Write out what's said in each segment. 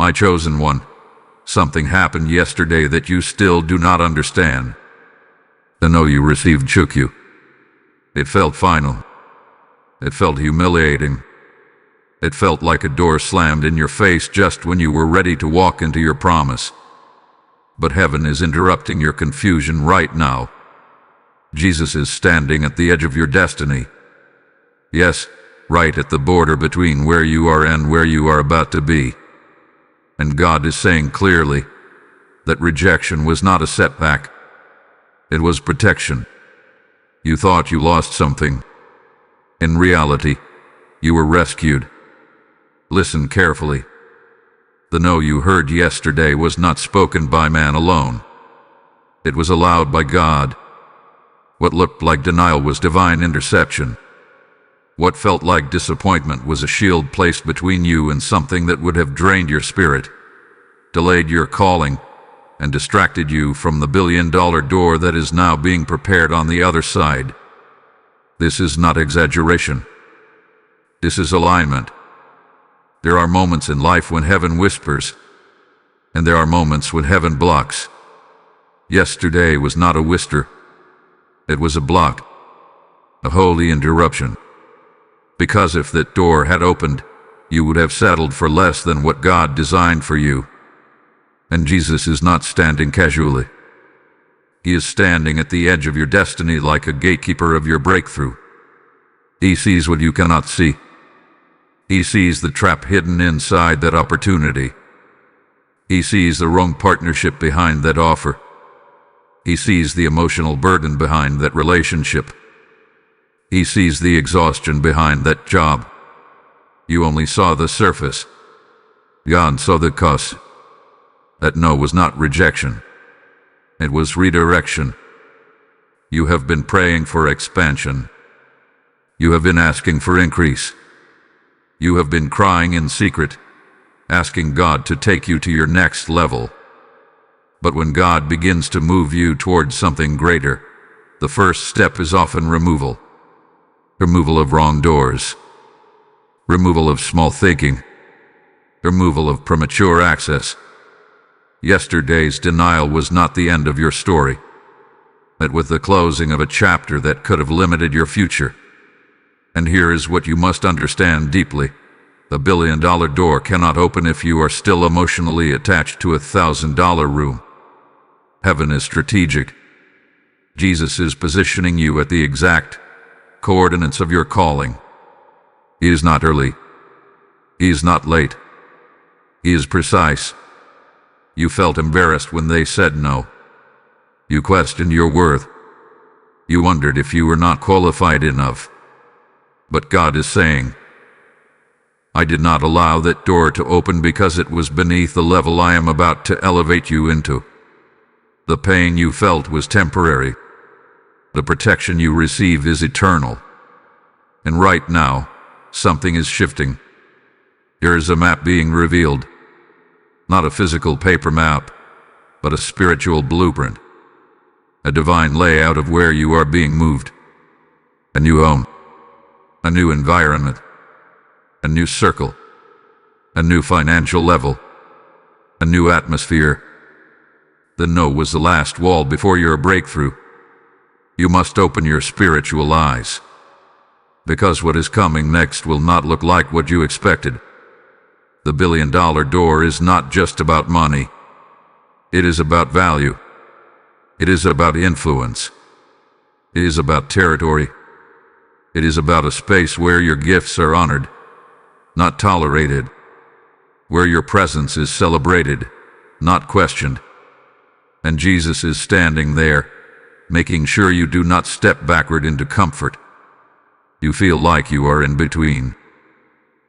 My chosen one, something happened yesterday that you still do not understand. The no you received shook you. It felt final. It felt humiliating. It felt like a door slammed in your face just when you were ready to walk into your promise. But heaven is interrupting your confusion right now. Jesus is standing at the edge of your destiny. Yes, right at the border between where you are and where you are about to be. And God is saying clearly that rejection was not a setback. It was protection. You thought you lost something. In reality, you were rescued. Listen carefully. The no you heard yesterday was not spoken by man alone. It was allowed by God. What looked like denial was divine interception. What felt like disappointment was a shield placed between you and something that would have drained your spirit, delayed your calling, and distracted you from the billion-dollar door that is now being prepared on the other side. This is not exaggeration. This is alignment. There are moments in life when heaven whispers, and there are moments when heaven blocks. Yesterday was not a whisper. It was a block, a holy interruption. Because if that door had opened, you would have settled for less than what God designed for you. And Jesus is not standing casually. He is standing at the edge of your destiny like a gatekeeper of your breakthrough. He sees what you cannot see. He sees the trap hidden inside that opportunity. He sees the wrong partnership behind that offer. He sees the emotional burden behind that relationship. He sees the exhaustion behind that job. You only saw the surface. God saw the cost. That no was not rejection. It was redirection. You have been praying for expansion. You have been asking for increase. You have been crying in secret, asking God to take you to your next level. But when God begins to move you towards something greater, the first step is often removal. Removal of wrong doors. Removal of small thinking. Removal of premature access. Yesterday's denial was not the end of your story. It was the closing of a chapter that could have limited your future. And here is what you must understand deeply. The billion-dollar door cannot open if you are still emotionally attached to $1,000 room. Heaven is strategic. Jesus is positioning you at the exact coordinates of your calling. He is not early. He is not late. He is precise. You felt embarrassed when they said no. You questioned your worth. You wondered if you were not qualified enough. But God is saying, I did not allow that door to open because it was beneath the level I am about to elevate you into. The pain you felt was temporary. The protection you receive is eternal. And right now, something is shifting. Here is a map being revealed. Not a physical paper map, but a spiritual blueprint. A divine layout of where you are being moved. A new home. A new environment. A new circle. A new financial level. A new atmosphere. The no was the last wall before your breakthrough. You must open your spiritual eyes. Because what is coming next will not look like what you expected. The billion-dollar door is not just about money. It is about value. It is about influence. It is about territory. It is about a space where your gifts are honored, not tolerated. Where your presence is celebrated, not questioned. And Jesus is standing there, making sure you do not step backward into comfort. You feel like you are in between.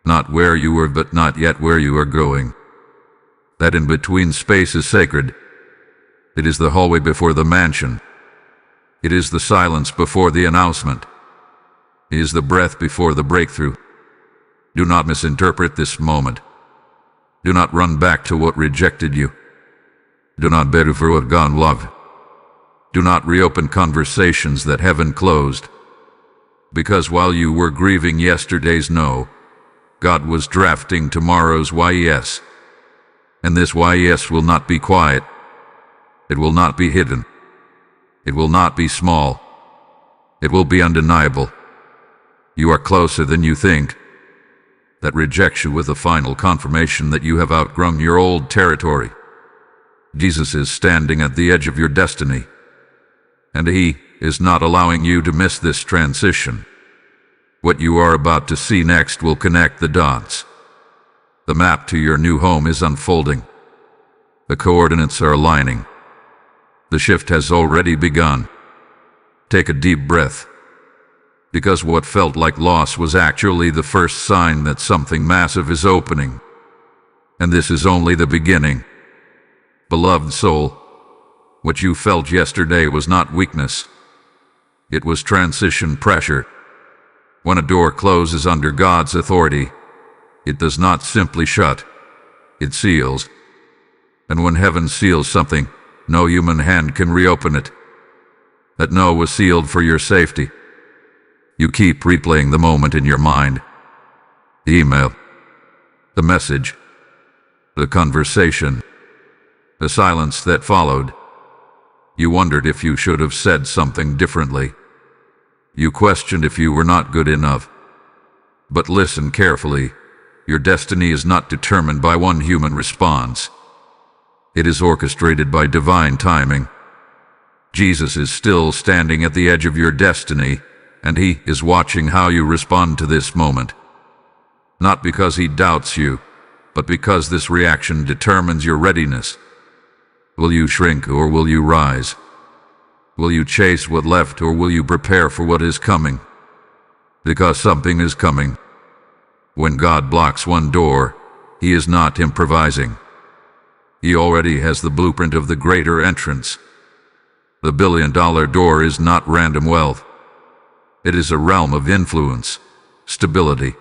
Not where you were, but not yet where you are going. That in-between space is sacred. It is the hallway before the mansion. It is the silence before the announcement. It is the breath before the breakthrough. Do not misinterpret this moment. Do not run back to what rejected you. Do not beg for what God loved. Do not reopen conversations that heaven closed. Because while you were grieving yesterday's no, God was drafting tomorrow's yes. And this yes will not be quiet. It will not be hidden. It will not be small. It will be undeniable. You are closer than you think. That rejects you with a final confirmation that you have outgrown your old territory. Jesus is standing at the edge of your destiny, and He is not allowing you to miss this transition. What you are about to see next will connect the dots. The map to your new home is unfolding. The coordinates are aligning. The shift has already begun. Take a deep breath, because what felt like loss was actually the first sign that something massive is opening. And this is only the beginning. Beloved soul, what you felt yesterday was not weakness. It was transition pressure. When a door closes under God's authority, it does not simply shut, it seals. And when heaven seals something, no human hand can reopen it. That no was sealed for your safety. You keep replaying the moment in your mind. The email, the message, the conversation, the silence that followed. You wondered if you should have said something differently. You questioned if you were not good enough. But listen carefully. Your destiny is not determined by one human response. It is orchestrated by divine timing. Jesus is still standing at the edge of your destiny, and He is watching how you respond to this moment. Not because He doubts you, but because this reaction determines your readiness. Will you shrink or will you rise? Will you chase what left or will you prepare for what is coming? Because something is coming. When God blocks one door, He is not improvising. He already has the blueprint of the greater entrance. The billion-dollar door is not random wealth. It is a realm of influence, stability,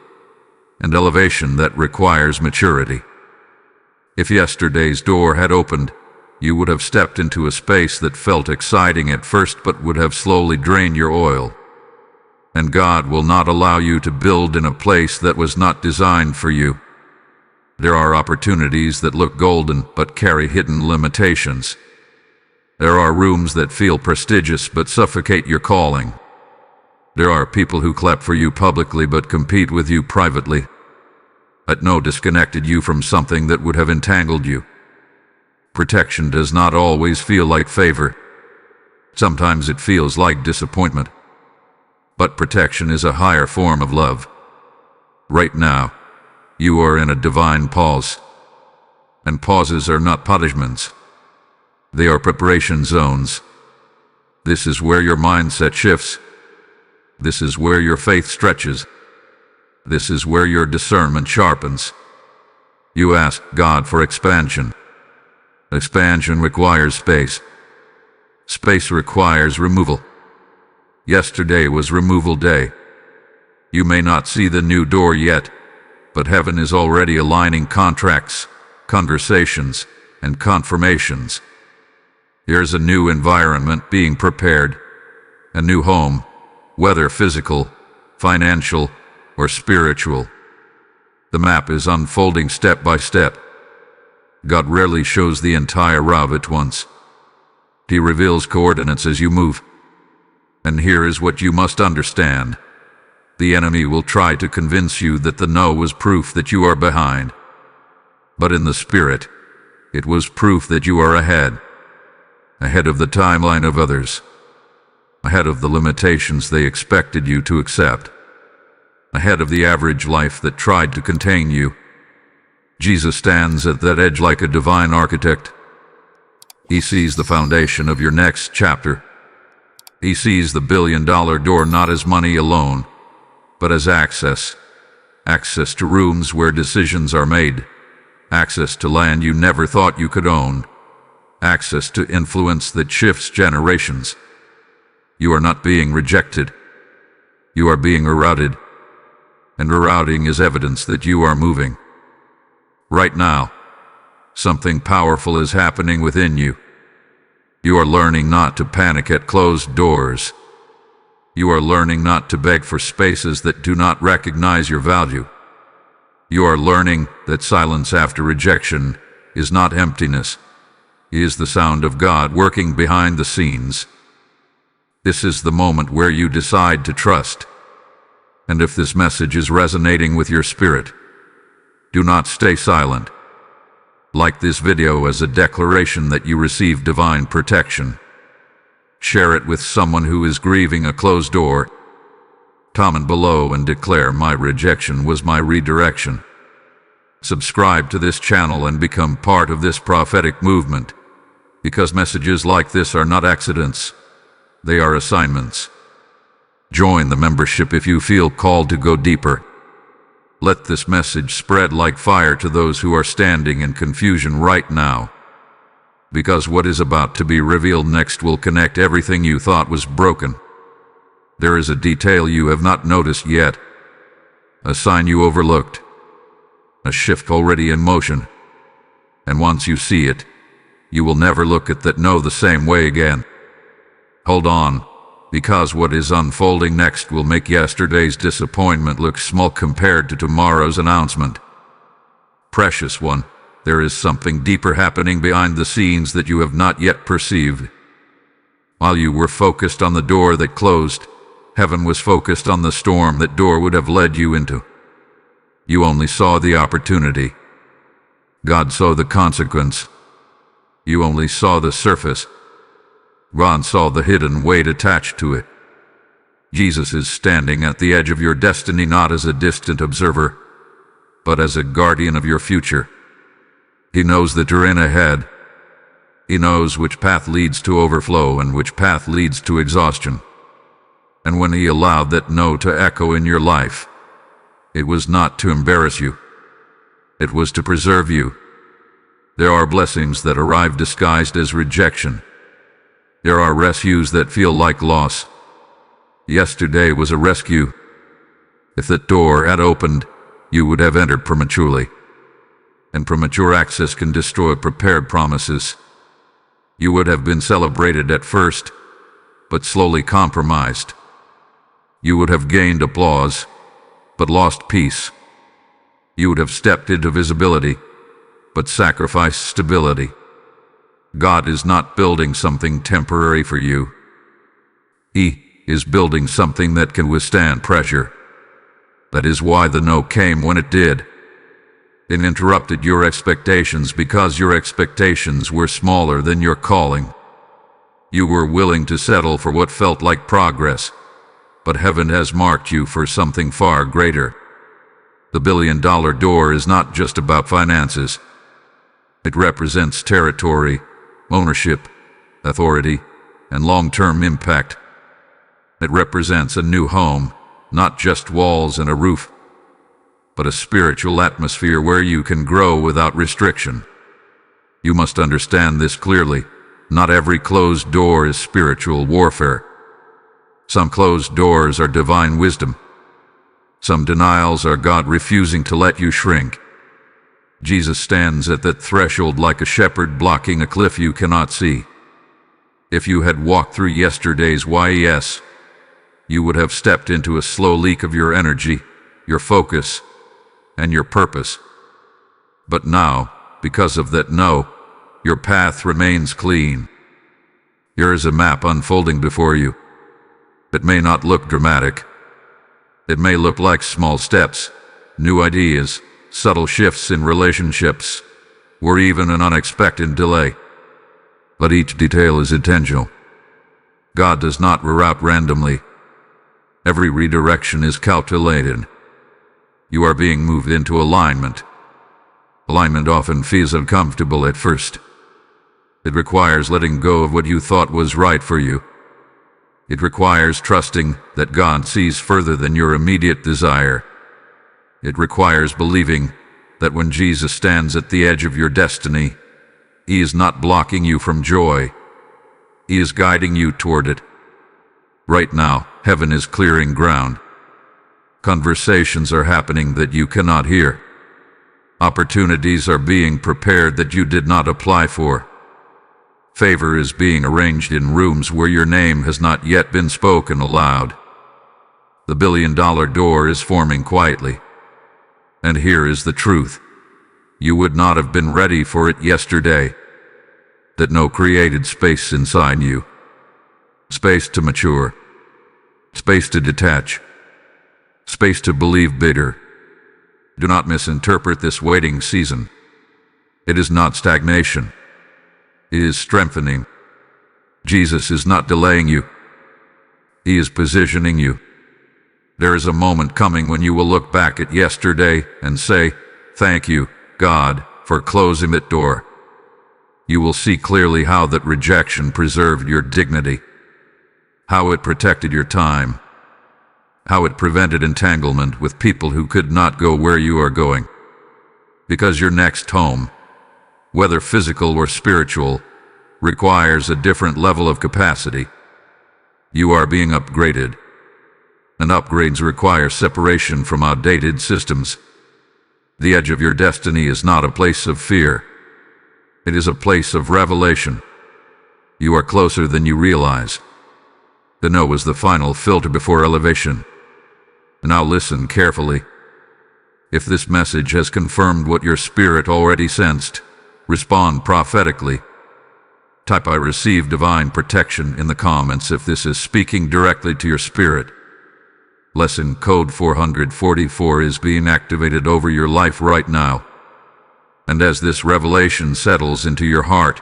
and elevation that requires maturity. If yesterday's door had opened, you would have stepped into a space that felt exciting at first but would have slowly drained your oil. And God will not allow you to build in a place that was not designed for you. There are opportunities that look golden but carry hidden limitations. There are rooms that feel prestigious but suffocate your calling. There are people who clap for you publicly but compete with you privately. That no disconnected you from something that would have entangled you. Protection does not always feel like favor. Sometimes it feels like disappointment. But protection is a higher form of love. Right now, you are in a divine pause. And pauses are not punishments. They are preparation zones. This is where your mindset shifts. This is where your faith stretches. This is where your discernment sharpens. You ask God for expansion. Expansion requires space. Space requires removal. Yesterday was removal day. You may not see the new door yet, but heaven is already aligning contracts, conversations, and confirmations. Here's a new environment being prepared, a new home, whether physical, financial, or spiritual. The map is unfolding step by step. God rarely shows the entire route at once. He reveals coordinates as you move. And here is what you must understand. The enemy will try to convince you that the no was proof that you are behind. But in the spirit, it was proof that you are ahead. Ahead of the timeline of others. Ahead of the limitations they expected you to accept. Ahead of the average life that tried to contain you. Jesus stands at that edge like a divine architect. He sees the foundation of your next chapter. He sees the billion-dollar door not as money alone, but as access. Access to rooms where decisions are made. Access to land you never thought you could own. Access to influence that shifts generations. You are not being rejected. You are being rerouted. And rerouting is evidence that you are moving. Right now, something powerful is happening within you. You are learning not to panic at closed doors. You are learning not to beg for spaces that do not recognize your value. You are learning that silence after rejection is not emptiness. He is the sound of God working behind the scenes. This is the moment where you decide to trust. And if this message is resonating with your spirit, do not stay silent. Like this video as a declaration that you receive divine protection. Share it with someone who is grieving a closed door. Comment below and declare my rejection was my redirection. Subscribe to this channel and become part of this prophetic movement, because messages like this are not accidents, they are assignments. Join the membership if you feel called to go deeper. Let this message spread like fire to those who are standing in confusion right now, because what is about to be revealed next will connect everything you thought was broken. There is a detail you have not noticed yet, a sign you overlooked, a shift already in motion, and once you see it, you will never look at that the same way again. Hold on, because what is unfolding next will make yesterday's disappointment look small compared to tomorrow's announcement. Precious one, there is something deeper happening behind the scenes that you have not yet perceived. While you were focused on the door that closed, heaven was focused on the storm that door would have led you into. You only saw the opportunity. God saw the consequence. You only saw the surface. God saw the hidden weight attached to it. Jesus is standing at the edge of your destiny not as a distant observer, but as a guardian of your future. He knows that you're in ahead. He knows which path leads to overflow and which path leads to exhaustion. And when he allowed that no to echo in your life, it was not to embarrass you. It was to preserve you. There are blessings that arrive disguised as rejection. There are rescues that feel like loss. Yesterday was a rescue. If that door had opened, you would have entered prematurely. And premature access can destroy prepared promises. You would have been celebrated at first, but slowly compromised. You would have gained applause, but lost peace. You would have stepped into visibility, but sacrificed stability. God is not building something temporary for you. He is building something that can withstand pressure. That is why the no came when it did. It interrupted your expectations because your expectations were smaller than your calling. You were willing to settle for what felt like progress, but heaven has marked you for something far greater. The billion-dollar door is not just about finances. It represents territory, ownership, authority, and long-term impact. It represents a new home, not just walls and a roof, but a spiritual atmosphere where you can grow without restriction. You must understand this clearly. Not every closed door is spiritual warfare. Some closed doors are divine wisdom. Some denials are God refusing to let you shrink. Jesus stands at that threshold like a shepherd blocking a cliff you cannot see. If you had walked through yesterday's YES, you would have stepped into a slow leak of your energy, your focus, and your purpose. But now, because of that no, your path remains clean. Here is a map unfolding before you. It may not look dramatic. It may look like small steps, new ideas, subtle shifts in relationships, or even an unexpected delay. But each detail is intentional. God does not reroute randomly. Every redirection is calculated. You are being moved into alignment. Alignment often feels uncomfortable at first. It requires letting go of what you thought was right for you. It requires trusting that God sees further than your immediate desire. It requires believing that when Jesus stands at the edge of your destiny, He is not blocking you from joy. He is guiding you toward it. Right now, heaven is clearing ground. Conversations are happening that you cannot hear. Opportunities are being prepared that you did not apply for. Favor is being arranged in rooms where your name has not yet been spoken aloud. The billion-dollar door is forming quietly. And here is the truth. you would not have been ready for it yesterday. That no created space inside you. Space to mature. Space to detach. Space to believe bigger. Do not misinterpret this waiting season. It is not stagnation. It is strengthening. Jesus is not delaying you. He is positioning you. There is a moment coming when you will look back at yesterday and say, "Thank you, God, for closing that door." You will see clearly how that rejection preserved your dignity, how it protected your time, how it prevented entanglement with people who could not go where you are going. Because your next home, whether physical or spiritual, requires a different level of capacity. You are being upgraded, and upgrades require separation from outdated systems. The edge of your destiny is not a place of fear. It is a place of revelation. You are closer than you realize. The no was the final filter before elevation. Now listen carefully. If this message has confirmed what your spirit already sensed, respond prophetically. Type "I receive divine protection" in the comments if this is speaking directly to your spirit. Lesson code 444 is being activated over your life right now. And as this revelation settles into your heart,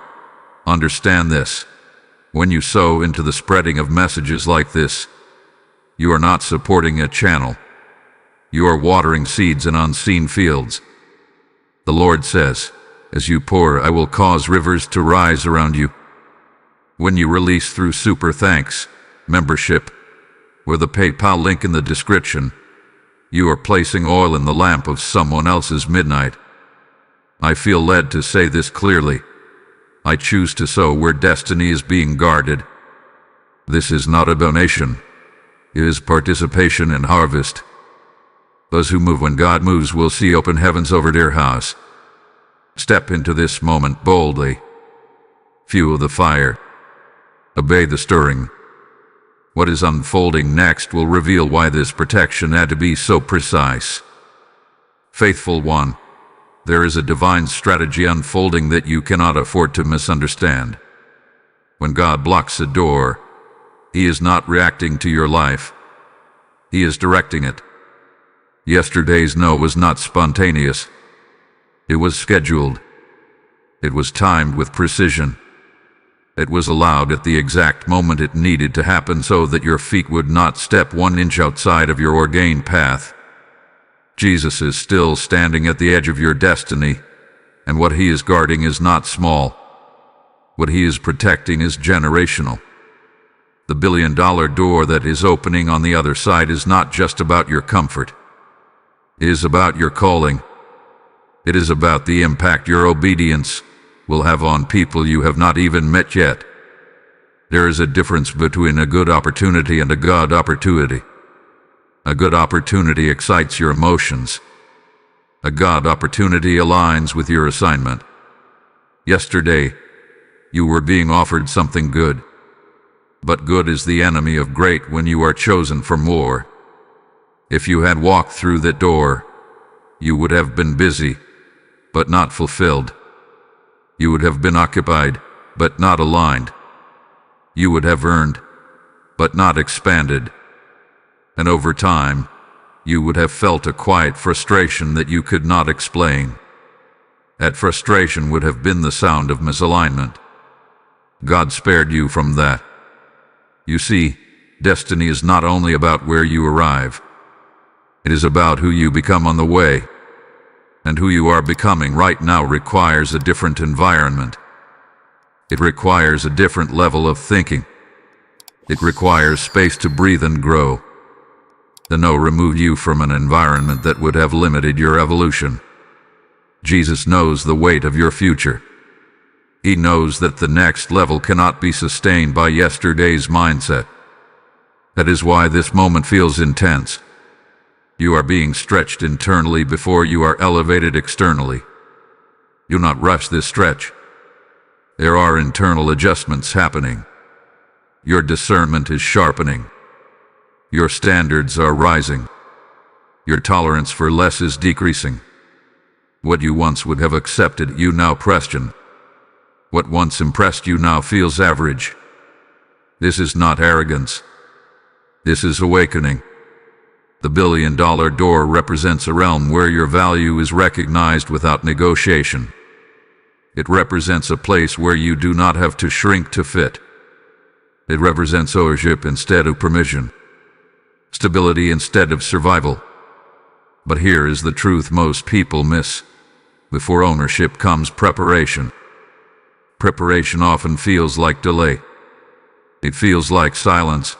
understand this. When you sow into the spreading of messages like this, you are not supporting a channel. You are watering seeds in unseen fields. The Lord says, "As you pour, I will cause rivers to rise around you." When you release through Super Thanks membership, or the PayPal link in the description, you are placing oil in the lamp of someone else's midnight. I feel led to say this clearly. I choose to sow where destiny is being guarded. This is not a donation. It is participation in harvest. Those who move when God moves will see open heavens over their house. Step into this moment boldly. Fuel the fire. Obey the stirring. What is unfolding next will reveal why this protection had to be so precise. Faithful one, there is a divine strategy unfolding that you cannot afford to misunderstand. When God blocks a door, He is not reacting to your life. He is directing it. Yesterday's no was not spontaneous. It was scheduled. It was timed with precision. It was allowed at the exact moment it needed to happen so that your feet would not step 1 inch outside of your ordained path. Jesus is still standing at the edge of your destiny, and what He is guarding is not small. What He is protecting is generational. The billion-dollar door that is opening on the other side is not just about your comfort. It is about your calling. It is about the impact your obedience will have on people you have not even met yet. There is a difference between a good opportunity and a God opportunity. A good opportunity excites your emotions. A God opportunity aligns with your assignment. Yesterday, you were being offered something good. But good is the enemy of great when you are chosen for more. If you had walked through that door, you would have been busy, but not fulfilled. You would have been occupied, but not aligned. You would have earned, but not expanded. And over time, you would have felt a quiet frustration that you could not explain. That frustration would have been the sound of misalignment. God spared you from that. You see, destiny is not only about where you arrive. It is about who you become on the way. And who you are becoming right now requires a different environment. It requires a different level of thinking. It requires space to breathe and grow. The no removed you from an environment that would have limited your evolution. Jesus knows the weight of your future. He knows that the next level cannot be sustained by yesterday's mindset. That is why this moment feels intense. You are being stretched internally before you are elevated externally. Do not rush this stretch. There are internal adjustments happening. Your discernment is sharpening. Your standards are rising. Your tolerance for less is decreasing. What you once would have accepted, you now question. What once impressed you now feels average. This is not arrogance. This is awakening. The billion-dollar door represents a realm where your value is recognized without negotiation. It represents a place where you do not have to shrink to fit. It represents ownership instead of permission, stability instead of survival. But here is the truth most people miss. Before ownership comes preparation. Preparation often feels like delay. It feels like silence.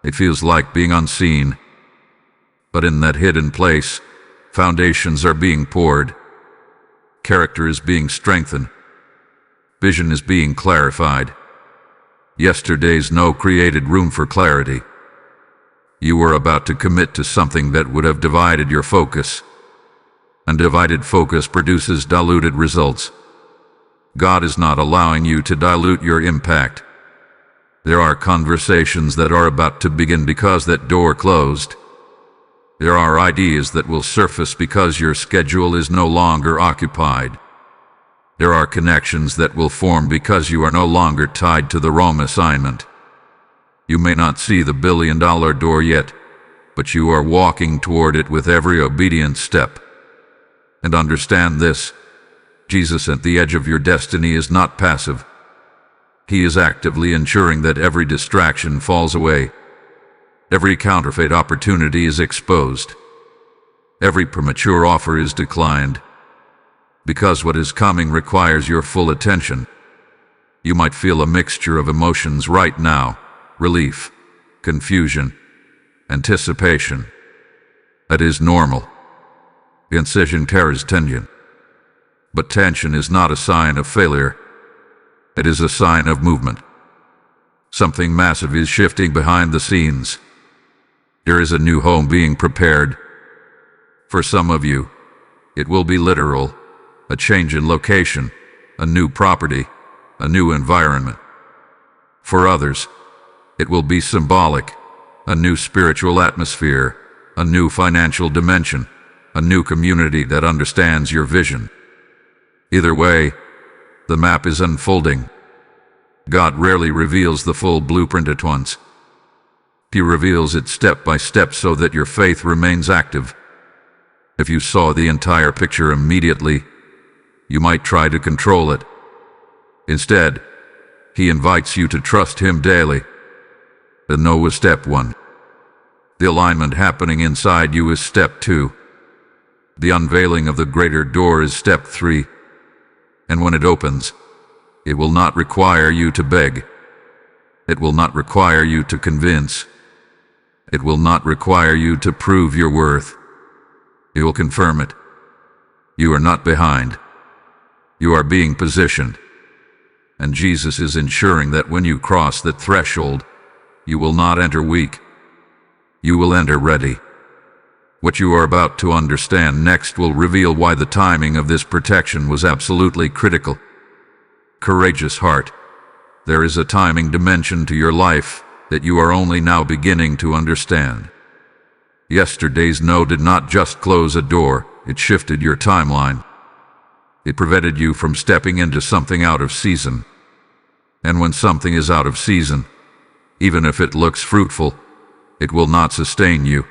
It feels like being unseen. But in that hidden place, foundations are being poured. Character is being strengthened. Vision is being clarified. Yesterday's no created room for clarity. You were about to commit to something that would have divided your focus. Undivided focus produces diluted results. God is not allowing you to dilute your impact. There are conversations that are about to begin because that door closed. There are ideas that will surface because your schedule is no longer occupied. There are connections that will form because you are no longer tied to the wrong assignment. You may not see the billion-dollar door yet, but you are walking toward it with every obedient step. And understand this: Jesus at the edge of your destiny is not passive. He is actively ensuring that every distraction falls away. Every counterfeit opportunity is exposed. Every premature offer is declined. Because what is coming requires your full attention. You might feel a mixture of emotions right now: relief, confusion, anticipation. That is normal. Incision tears tension. But tension is not a sign of failure. It is a sign of movement. Something massive is shifting behind the scenes. There is a new home being prepared. For some of you, it will be literal: a change in location, a new property, a new environment. For others, it will be symbolic: a new spiritual atmosphere, a new financial dimension, a new community that understands your vision. Either way, the map is unfolding. God rarely reveals the full blueprint at once. He reveals it step by step so that your faith remains active. If you saw the entire picture immediately, you might try to control it. Instead, He invites you to trust Him daily. The know is step 1. The alignment happening inside you is step 2. The unveiling of the greater door is step 3. And when it opens, it will not require you to beg. It will not require you to convince. It will not require you to prove your worth. It will confirm it. You are not behind. You are being positioned. And Jesus is ensuring that when you cross that threshold, you will not enter weak. You will enter ready. What you are about to understand next will reveal why the timing of this protection was absolutely critical. Courageous heart, there is a timing dimension to your life that you are only now beginning to understand. Yesterday's no did not just close a door, it shifted your timeline. It prevented you from stepping into something out of season. And when something is out of season, even if it looks fruitful, it will not sustain you.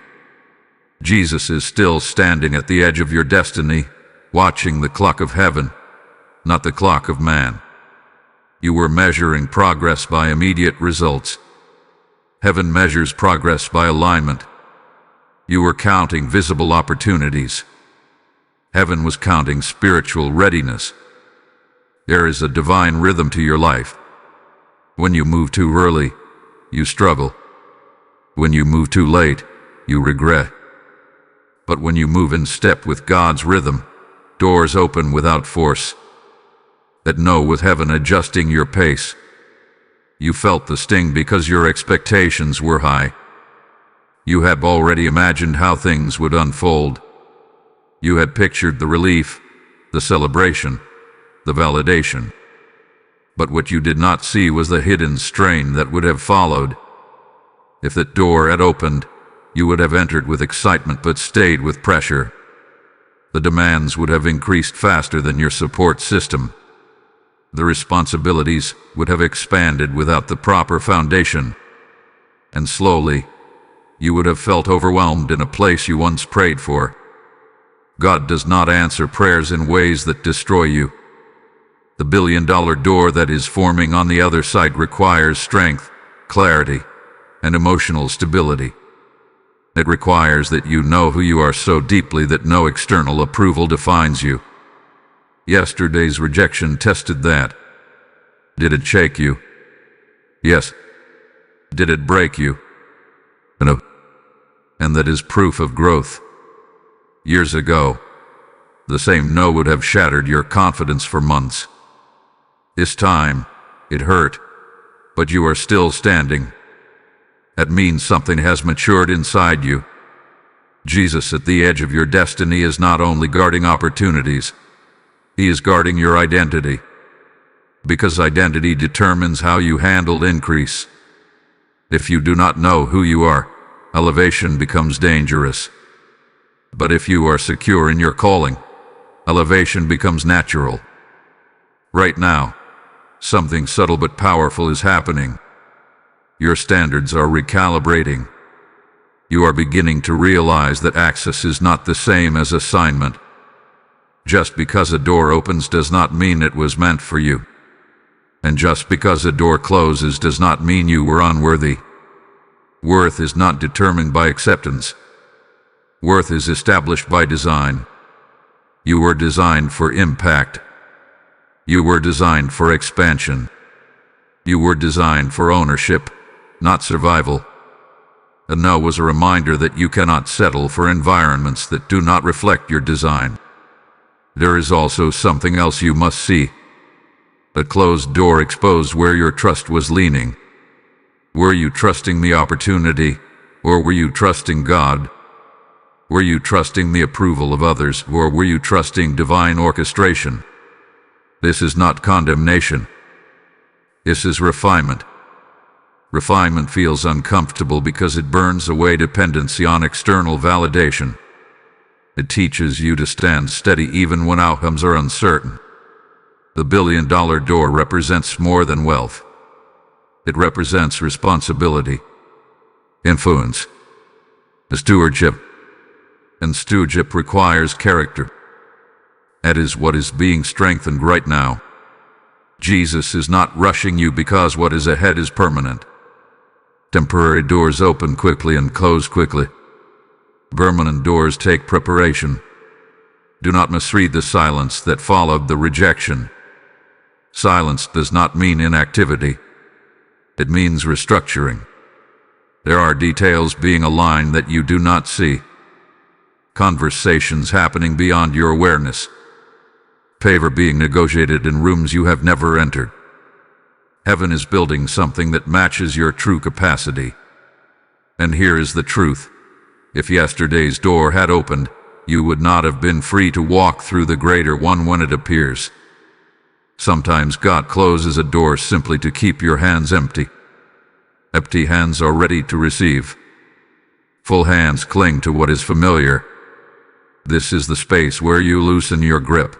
Jesus is still standing at the edge of your destiny, watching the clock of heaven, not the clock of man. You were measuring progress by immediate results. Heaven measures progress by alignment. You were counting visible opportunities. Heaven was counting spiritual readiness. There is a divine rhythm to your life. When you move too early, you struggle. When you move too late, you regret. But when you move in step with God's rhythm, doors open without force. That know with heaven adjusting your pace. You felt the sting because your expectations were high. You had already imagined how things would unfold. You had pictured the relief, the celebration, the validation. But what you did not see was the hidden strain that would have followed. If that door had opened, you would have entered with excitement but stayed with pressure. The demands would have increased faster than your support system. The responsibilities would have expanded without the proper foundation. And slowly, you would have felt overwhelmed in a place you once prayed for. God does not answer prayers in ways that destroy you. The billion-dollar door that is forming on the other side requires strength, clarity, and emotional stability. It requires that you know who you are so deeply that no external approval defines you. Yesterday's rejection tested that. Did it shake you? Yes. Did it break you? No. And that is proof of growth. Years ago, the same no would have shattered your confidence for months. This time, it hurt, but you are still standing. That means something has matured inside you. Jesus at the edge of your destiny is not only guarding opportunities, he is guarding your identity. Because identity determines how you handle increase. If you do not know who you are, elevation becomes dangerous. But if you are secure in your calling, elevation becomes natural. Right now, something subtle but powerful is happening. Your standards are recalibrating. You are beginning to realize that access is not the same as assignment. Just because a door opens does not mean it was meant for you. And just because a door closes does not mean you were unworthy. Worth is not determined by acceptance. Worth is established by design. You were designed for impact. You were designed for expansion. You were designed for ownership, not survival. A no was a reminder that you cannot settle for environments that do not reflect your design. There is also something else you must see. A closed door exposed where your trust was leaning. Were you trusting the opportunity, or were you trusting God? Were you trusting the approval of others, or were you trusting divine orchestration? This is not condemnation. This is refinement. Refinement feels uncomfortable because it burns away dependency on external validation. It teaches you to stand steady even when outcomes are uncertain. The billion-dollar door represents more than wealth. It represents responsibility, influence, stewardship. And stewardship requires character. That is what is being strengthened right now. Jesus is not rushing you because what is ahead is permanent. Temporary doors open quickly and close quickly. Permanent doors take preparation. Do not misread the silence that followed the rejection. Silence does not mean inactivity. It means restructuring. There are details being aligned that you do not see. Conversations happening beyond your awareness. Favor being negotiated in rooms you have never entered. Heaven is building something that matches your true capacity. And here is the truth. If yesterday's door had opened, you would not have been free to walk through the greater one when it appears. Sometimes God closes a door simply to keep your hands empty. Empty hands are ready to receive. Full hands cling to what is familiar. This is the space where you loosen your grip,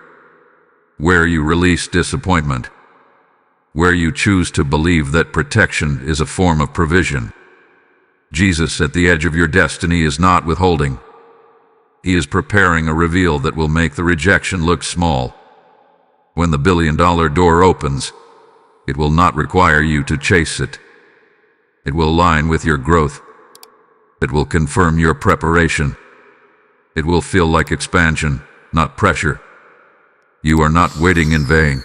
where you release disappointment, where you choose to believe that protection is a form of provision. Jesus at the edge of your destiny is not withholding. He is preparing a reveal that will make the rejection look small. When the billion-dollar door opens, it will not require you to chase it. It will align with your growth. It will confirm your preparation. It will feel like expansion, not pressure. You are not waiting in vain.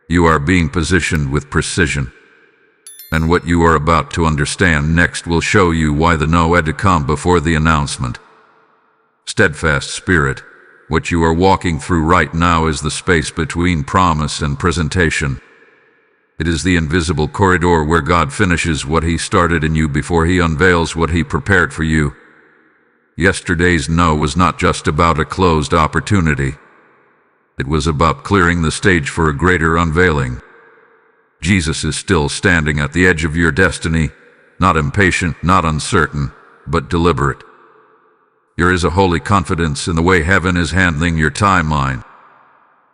You are being positioned with precision. And what you are about to understand next will show you why the no had to come before the announcement. Steadfast spirit, what you are walking through right now is the space between promise and presentation. It is the invisible corridor where God finishes what He started in you before He unveils what He prepared for you. Yesterday's no was not just about a closed opportunity. It was about clearing the stage for a greater unveiling. Jesus is still standing at the edge of your destiny, not impatient, not uncertain, but deliberate. There is a holy confidence in the way heaven is handling your timeline.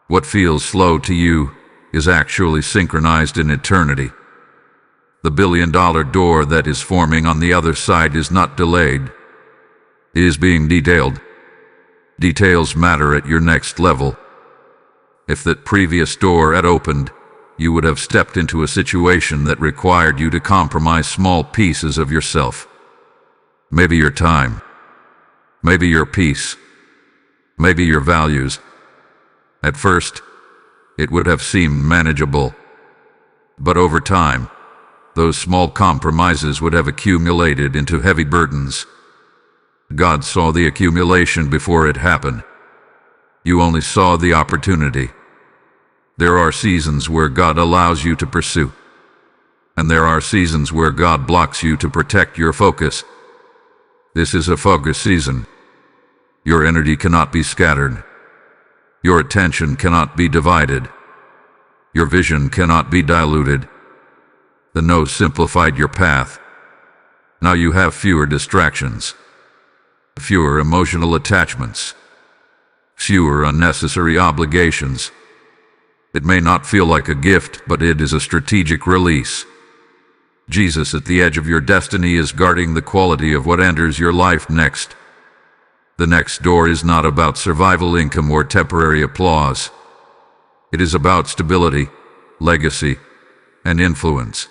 What feels slow to you is actually synchronized in eternity. The billion-dollar door that is forming on the other side is not delayed. It is being detailed. Details matter at your next level. If that previous door had opened, you would have stepped into a situation that required you to compromise small pieces of yourself. Maybe your time. Maybe your peace. Maybe your values. At first, it would have seemed manageable. But over time, those small compromises would have accumulated into heavy burdens. God saw the accumulation before it happened. You only saw the opportunity. There are seasons where God allows you to pursue, and there are seasons where God blocks you to protect your focus. This is a focus season. Your energy cannot be scattered. Your attention cannot be divided. Your vision cannot be diluted. The no simplified your path. Now you have fewer distractions, fewer emotional attachments, fewer unnecessary obligations. It may not feel like a gift, but it is a strategic release. Jesus at the edge of your destiny is guarding the quality of what enters your life next. The next door is not about survival income or temporary applause. It is about stability, legacy, and influence.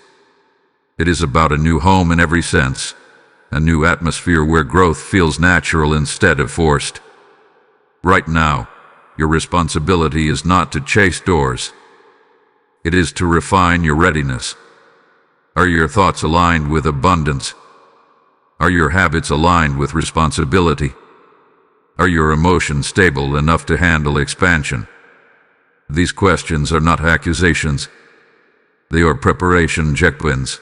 It is about a new home in every sense, a new atmosphere where growth feels natural instead of forced. Right now, your responsibility is not to chase doors. It is to refine your readiness. Are your thoughts aligned with abundance? Are your habits aligned with responsibility? Are your emotions stable enough to handle expansion? These questions are not accusations. They are preparation checkpoints.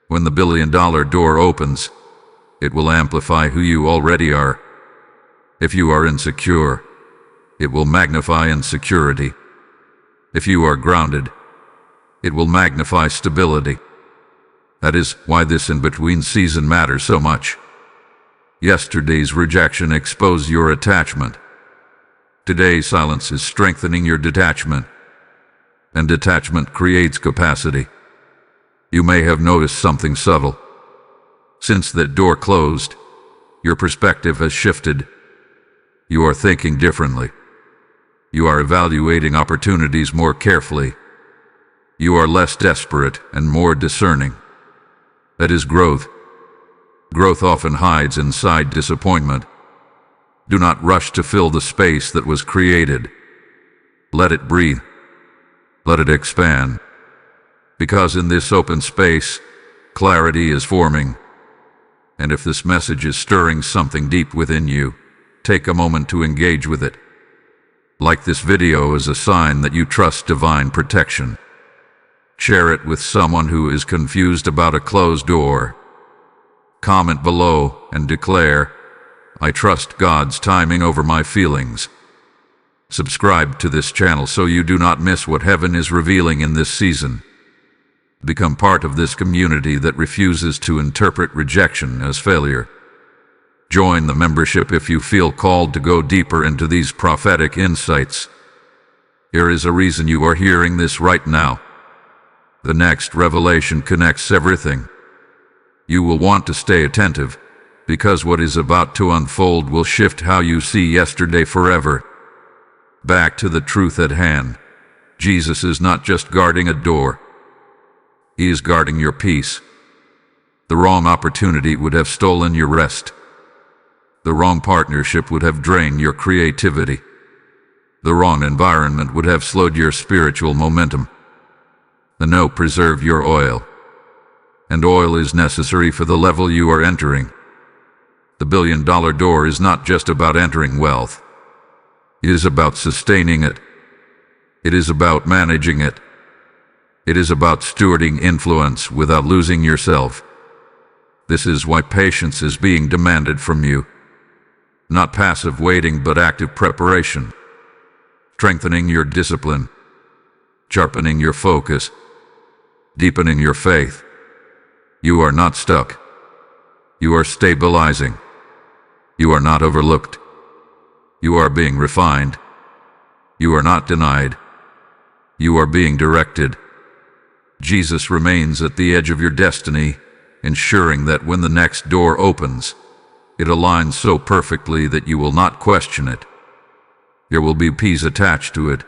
When the billion-dollar door opens, it will amplify who you already are. If you are insecure, it will magnify insecurity. If you are grounded, it will magnify stability. That is why this in-between season matters so much. Yesterday's rejection exposed your attachment. Today's silence is strengthening your detachment. And detachment creates capacity. You may have noticed something subtle. Since that door closed, your perspective has shifted. You are thinking differently. You are evaluating opportunities more carefully. You are less desperate and more discerning. That is growth. Growth often hides inside disappointment. Do not rush to fill the space that was created. Let it breathe. Let it expand. Because in this open space, clarity is forming. And if this message is stirring something deep within you, take a moment to engage with it. Like this video is a sign that you trust divine protection. Share it with someone who is confused about a closed door. Comment below and declare, I trust God's timing over my feelings. Subscribe to this channel so you do not miss what heaven is revealing in this season. Become part of this community that refuses to interpret rejection as failure. Join the membership if you feel called to go deeper into these prophetic insights. There is a reason you are hearing this right now. The next revelation connects everything. You will want to stay attentive, because what is about to unfold will shift how you see yesterday forever. Back to the truth at hand. Jesus is not just guarding a door. He is guarding your peace. The wrong opportunity would have stolen your rest. The wrong partnership would have drained your creativity. The wrong environment would have slowed your spiritual momentum. The no preserve your oil. And oil is necessary for the level you are entering. The billion-dollar door is not just about entering wealth. It is about sustaining it. It is about managing it. It is about stewarding influence without losing yourself. This is why patience is being demanded from you. Not passive waiting, but active preparation. Strengthening your discipline. Sharpening your focus. Deepening your faith. You are not stuck. You are stabilizing. You are not overlooked. You are being refined. You are not denied. You are being directed. Jesus remains at the edge of your destiny, ensuring that when the next door opens, it aligns so perfectly that you will not question it. There will be peace attached to it.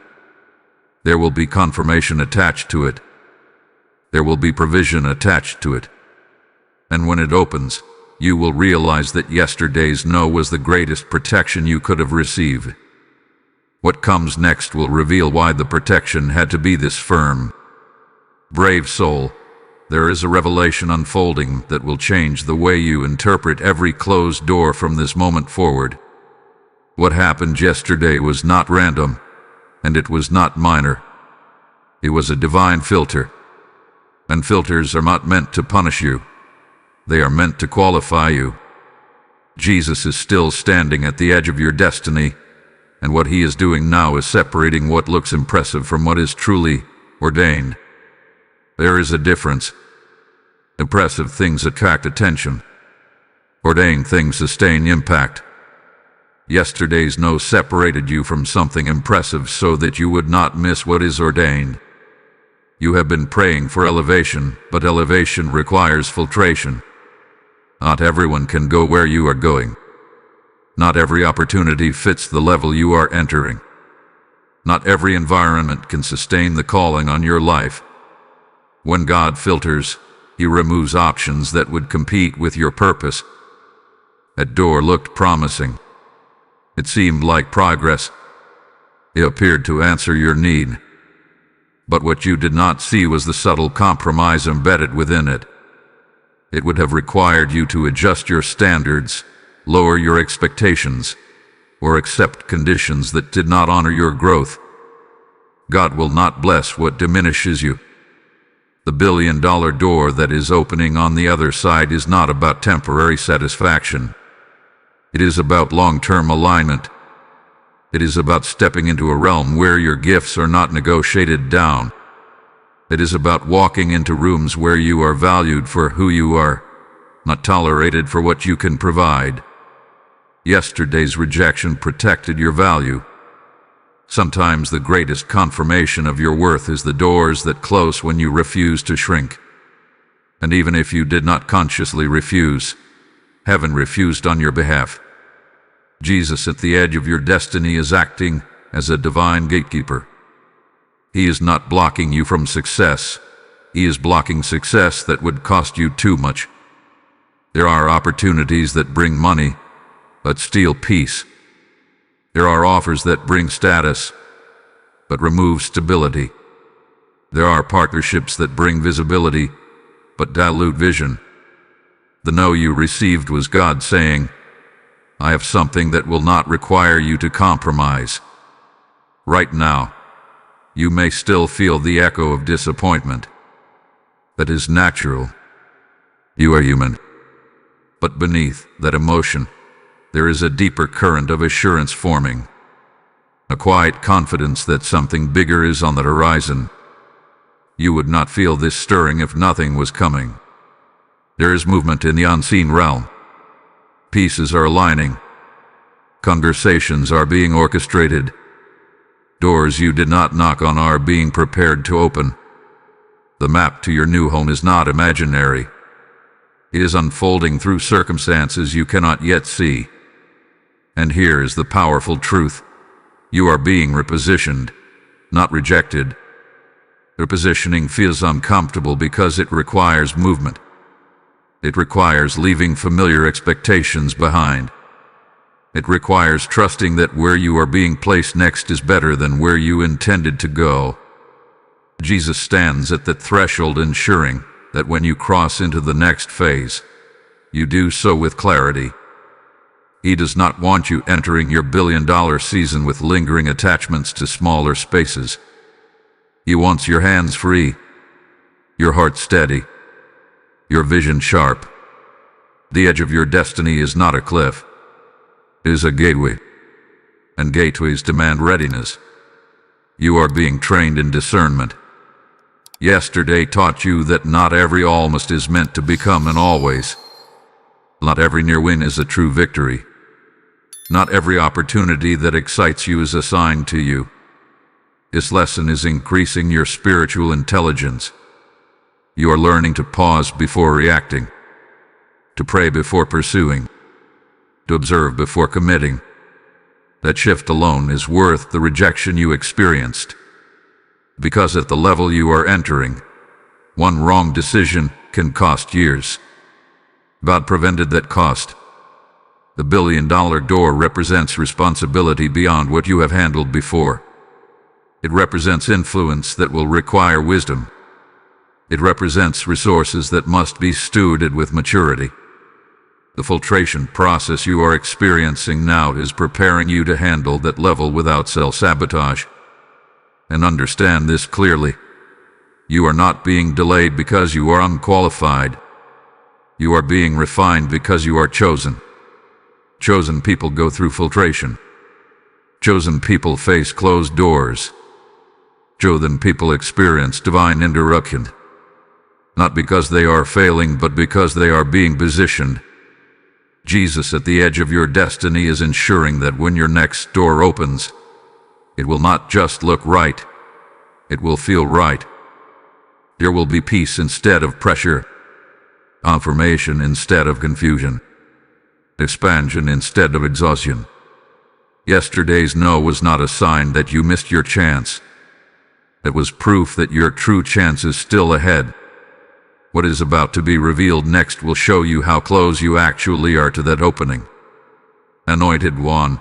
There will be confirmation attached to it. There will be provision attached to it. And when it opens, you will realize that yesterday's no was the greatest protection you could have received. What comes next will reveal why the protection had to be this firm. Brave soul, there is a revelation unfolding that will change the way you interpret every closed door from this moment forward. What happened yesterday was not random, and it was not minor. It was a divine filter. And filters are not meant to punish you. They are meant to qualify you. Jesus is still standing at the edge of your destiny, and what he is doing now is separating what looks impressive from what is truly ordained. There is a difference. Impressive things attract attention. Ordained things sustain impact. Yesterday's no separated you from something impressive so that you would not miss what is ordained. You have been praying for elevation, but elevation requires filtration. Not everyone can go where you are going. Not every opportunity fits the level you are entering. Not every environment can sustain the calling on your life. When God filters, he removes options that would compete with your purpose. That door looked promising. It seemed like progress. It appeared to answer your need. But what you did not see was the subtle compromise embedded within it. It would have required you to adjust your standards, lower your expectations, or accept conditions that did not honor your growth. God will not bless what diminishes you. The billion-dollar door that is opening on the other side is not about temporary satisfaction. It is about long-term alignment. It is about stepping into a realm where your gifts are not negotiated down. It is about walking into rooms where you are valued for who you are, not tolerated for what you can provide. Yesterday's rejection protected your value. Sometimes the greatest confirmation of your worth is the doors that close when you refuse to shrink. And even if you did not consciously refuse, heaven refused on your behalf. Jesus at the edge of your destiny is acting as a divine gatekeeper. He is not blocking you from success. He is blocking success that would cost you too much. There are opportunities that bring money, but steal peace. There are offers that bring status, but remove stability. There are partnerships that bring visibility, but dilute vision. The no you received was God saying, I have something that will not require you to compromise. Right now, you may still feel the echo of disappointment. That is natural. You are human. But beneath that emotion, there is a deeper current of assurance forming. A quiet confidence that something bigger is on the horizon. You would not feel this stirring if nothing was coming. There is movement in the unseen realm. Pieces are aligning. Conversations are being orchestrated. Doors you did not knock on are being prepared to open. The map to your new home is not imaginary. It is unfolding through circumstances you cannot yet see. And here is the powerful truth. You are being repositioned, not rejected. Repositioning feels uncomfortable because it requires movement. It requires leaving familiar expectations behind. It requires trusting that where you are being placed next is better than where you intended to go. Jesus stands at the threshold ensuring that when you cross into the next phase, you do so with clarity. He does not want you entering your billion-dollar season with lingering attachments to smaller spaces. He wants your hands free, your heart steady, your vision sharp. The edge of your destiny is not a cliff. It is a gateway, and gateways demand readiness. You are being trained in discernment. Yesterday taught you that not every almost is meant to become an always. Not every near win is a true victory. Not every opportunity that excites you is assigned to you. This lesson is increasing your spiritual intelligence. You are learning to pause before reacting, to pray before pursuing, to observe before committing. That shift alone is worth the rejection you experienced. Because at the level you are entering, one wrong decision can cost years. God prevented that cost. The billion-dollar door represents responsibility beyond what you have handled before. It represents influence that will require wisdom. It represents resources that must be stewarded with maturity. The filtration process you are experiencing now is preparing you to handle that level without self-sabotage. And understand this clearly. You are not being delayed because you are unqualified. You are being refined because you are chosen. Chosen people go through filtration. Chosen people face closed doors. Chosen people experience divine interruption. Not because they are failing, but because they are being positioned. Jesus at the edge of your destiny is ensuring that when your next door opens, it will not just look right, it will feel right. There will be peace instead of pressure, confirmation instead of confusion, expansion instead of exhaustion. Yesterday's no was not a sign that you missed your chance. It was proof that your true chance is still ahead. What is about to be revealed next will show you how close you actually are to that opening. Anointed one,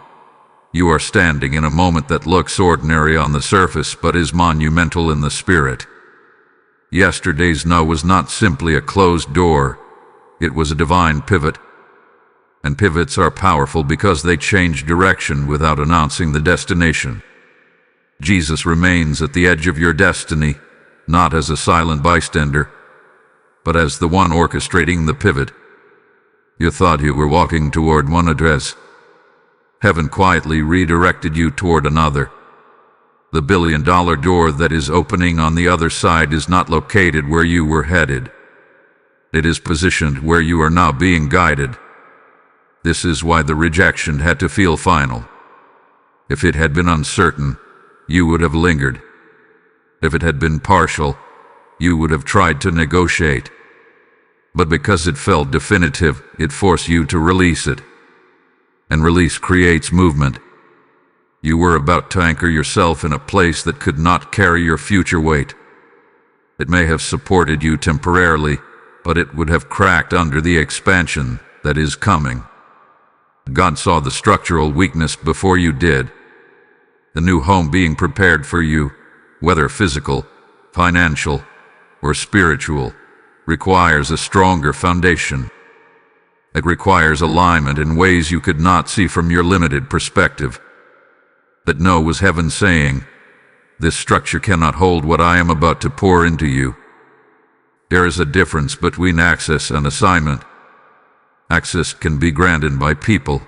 you are standing in a moment that looks ordinary on the surface but is monumental in the spirit. Yesterday's no was not simply a closed door, it was a divine pivot. And pivots are powerful because they change direction without announcing the destination. Jesus remains at the edge of your destiny, not as a silent bystander, but as the one orchestrating the pivot. You thought you were walking toward one address. Heaven quietly redirected you toward another. The billion-dollar door that is opening on the other side is not located where you were headed. It is positioned where you are now being guided. This is why the rejection had to feel final. If it had been uncertain, you would have lingered. If it had been partial, you would have tried to negotiate. But because it felt definitive, it forced you to release it. And release creates movement. You were about to anchor yourself in a place that could not carry your future weight. It may have supported you temporarily, but it would have cracked under the expansion that is coming. God saw the structural weakness before you did. The new home being prepared for you, whether physical, financial, or spiritual, requires a stronger foundation. It requires alignment in ways you could not see from your limited perspective. That no was heaven saying, "This structure cannot hold what I am about to pour into you." There is a difference between access and assignment. Access can be granted by people.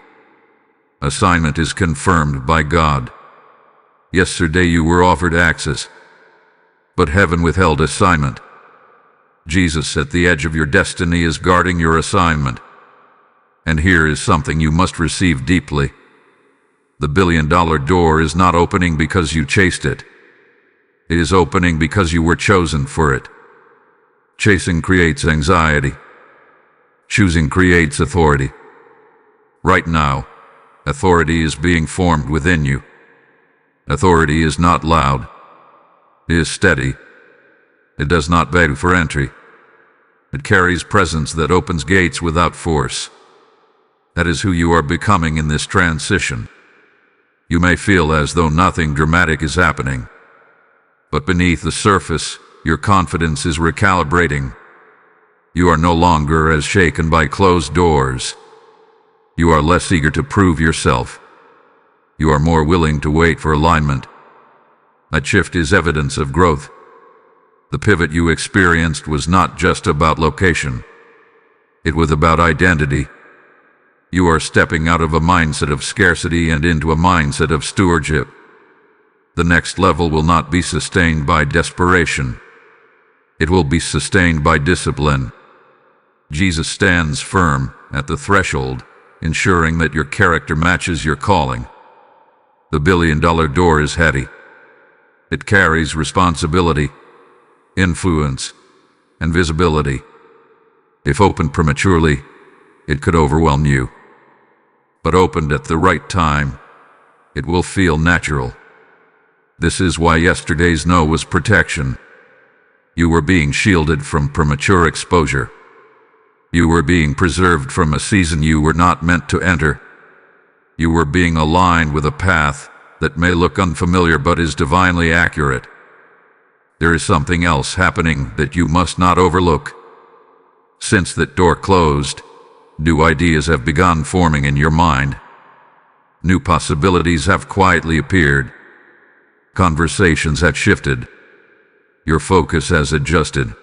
Assignment is confirmed by God. Yesterday you were offered access, but heaven withheld assignment. Jesus at the edge of your destiny is guarding your assignment. And here is something you must receive deeply. The billion-dollar door is not opening because you chased it. It is opening because you were chosen for it. Chasing creates anxiety. Choosing creates authority. Right now, authority is being formed within you. Authority is not loud. It is steady. It does not beg for entry. It carries presence that opens gates without force. That is who you are becoming in this transition. You may feel as though nothing dramatic is happening, but beneath the surface, your confidence is recalibrating. You are no longer as shaken by closed doors. You are less eager to prove yourself. You are more willing to wait for alignment. That shift is evidence of growth. The pivot you experienced was not just about location. It was about identity. You are stepping out of a mindset of scarcity and into a mindset of stewardship. The next level will not be sustained by desperation. It will be sustained by discipline. Jesus stands firm at the threshold, ensuring that your character matches your calling. The billion-dollar door is heady. It carries responsibility, influence, and visibility. If opened prematurely, it could overwhelm you. But opened at the right time, it will feel natural. This is why yesterday's no was protection. You were being shielded from premature exposure. You were being preserved from a season you were not meant to enter. You were being aligned with a path that may look unfamiliar but is divinely accurate. There is something else happening that you must not overlook. Since that door closed, new ideas have begun forming in your mind. New possibilities have quietly appeared. Conversations have shifted. Your focus has adjusted.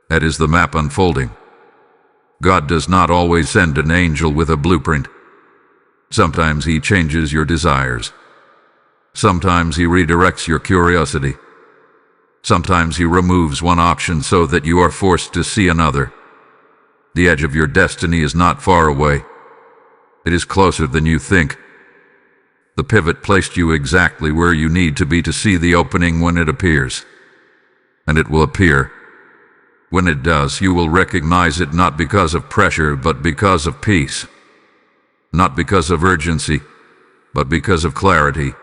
That is the map unfolding. God does not always send an angel with a blueprint. Sometimes he changes your desires. Sometimes he redirects your curiosity. Sometimes he removes one option so that you are forced to see another. The edge of your destiny is not far away. It is closer than you think. The pivot placed you exactly where you need to be to see the opening when it appears. And it will appear. When it does, you will recognize it not because of pressure, but because of peace. Not because of urgency, but because of clarity.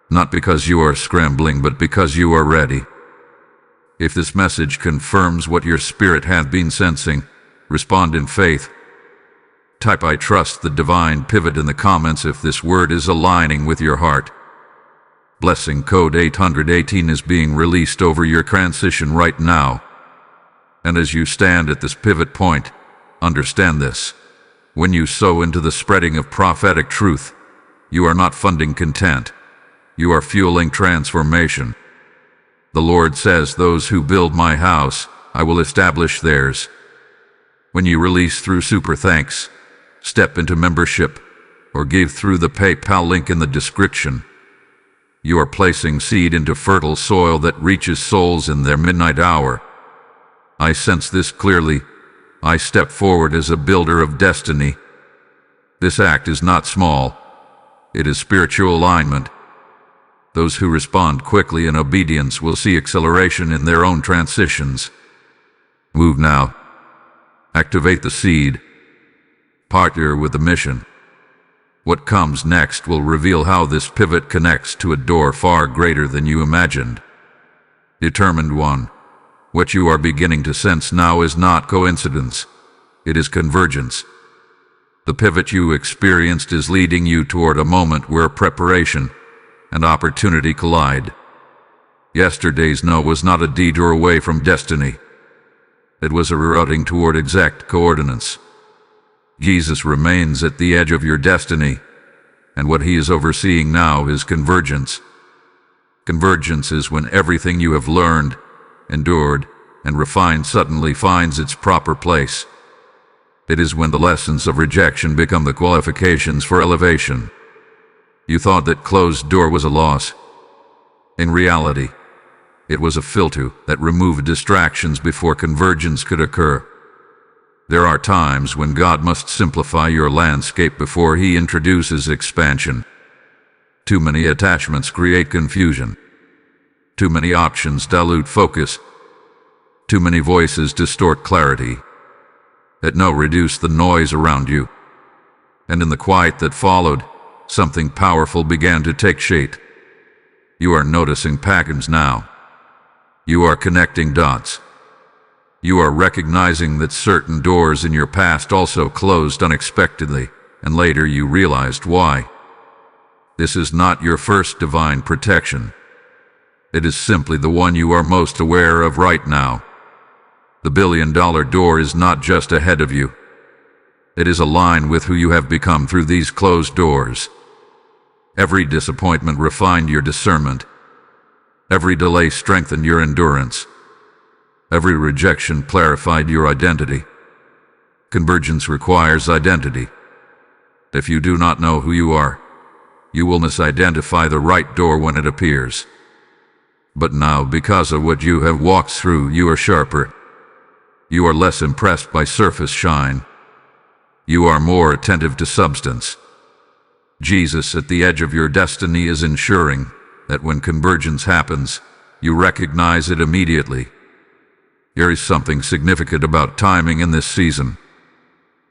Not because you are scrambling, but because you are ready. If this message confirms what your spirit hath been sensing, respond in faith. Type "I trust the divine pivot" in the comments if this word is aligning with your heart. Blessing code 818 is being released over your transition right now. And as you stand at this pivot point, understand this. When you sow into the spreading of prophetic truth, you are not funding content. You are fueling transformation. The Lord says, "Those who build my house, I will establish theirs." When you release through super thanks, step into membership, or give through the PayPal link in the description, you are placing seed into fertile soil that reaches souls in their midnight hour. I sense this clearly. I step forward as a builder of destiny. This act is not small. It is spiritual alignment. Those who respond quickly in obedience will see acceleration in their own transitions. Move now. Activate the seed. Partner with the mission. What comes next will reveal how this pivot connects to a door far greater than you imagined. Determined one. What you are beginning to sense now is not coincidence. It is convergence. The pivot you experienced is leading you toward a moment where preparation and opportunity collide. Yesterday's no was not a detour away from destiny. It was a rerouting toward exact coordinates. Jesus remains at the edge of your destiny, and what he is overseeing now is convergence. Convergence is when everything you have learned, endured, and refined suddenly finds its proper place. It is when the lessons of rejection become the qualifications for elevation. You thought that closed door was a loss. In reality, it was a filter that removed distractions before convergence could occur. There are times when God must simplify your landscape before he introduces expansion. Too many attachments create confusion. Too many options dilute focus. Too many voices distort clarity. Let no reduce the noise around you. And in the quiet that followed, something powerful began to take shape. You are noticing patterns now. You are connecting dots. You are recognizing that certain doors in your past also closed unexpectedly, and later you realized why. This is not your first divine protection. It is simply the one you are most aware of right now. The billion-dollar door is not just ahead of you. It is aligned with who you have become through these closed doors. Every disappointment refined your discernment. Every delay strengthened your endurance. Every rejection clarified your identity. Convergence requires identity. If you do not know who you are, you will misidentify the right door when it appears. But now, because of what you have walked through, you are sharper. You are less impressed by surface shine. You are more attentive to substance. Jesus at the edge of your destiny is ensuring that when convergence happens, you recognize it immediately. There is something significant about timing in this season.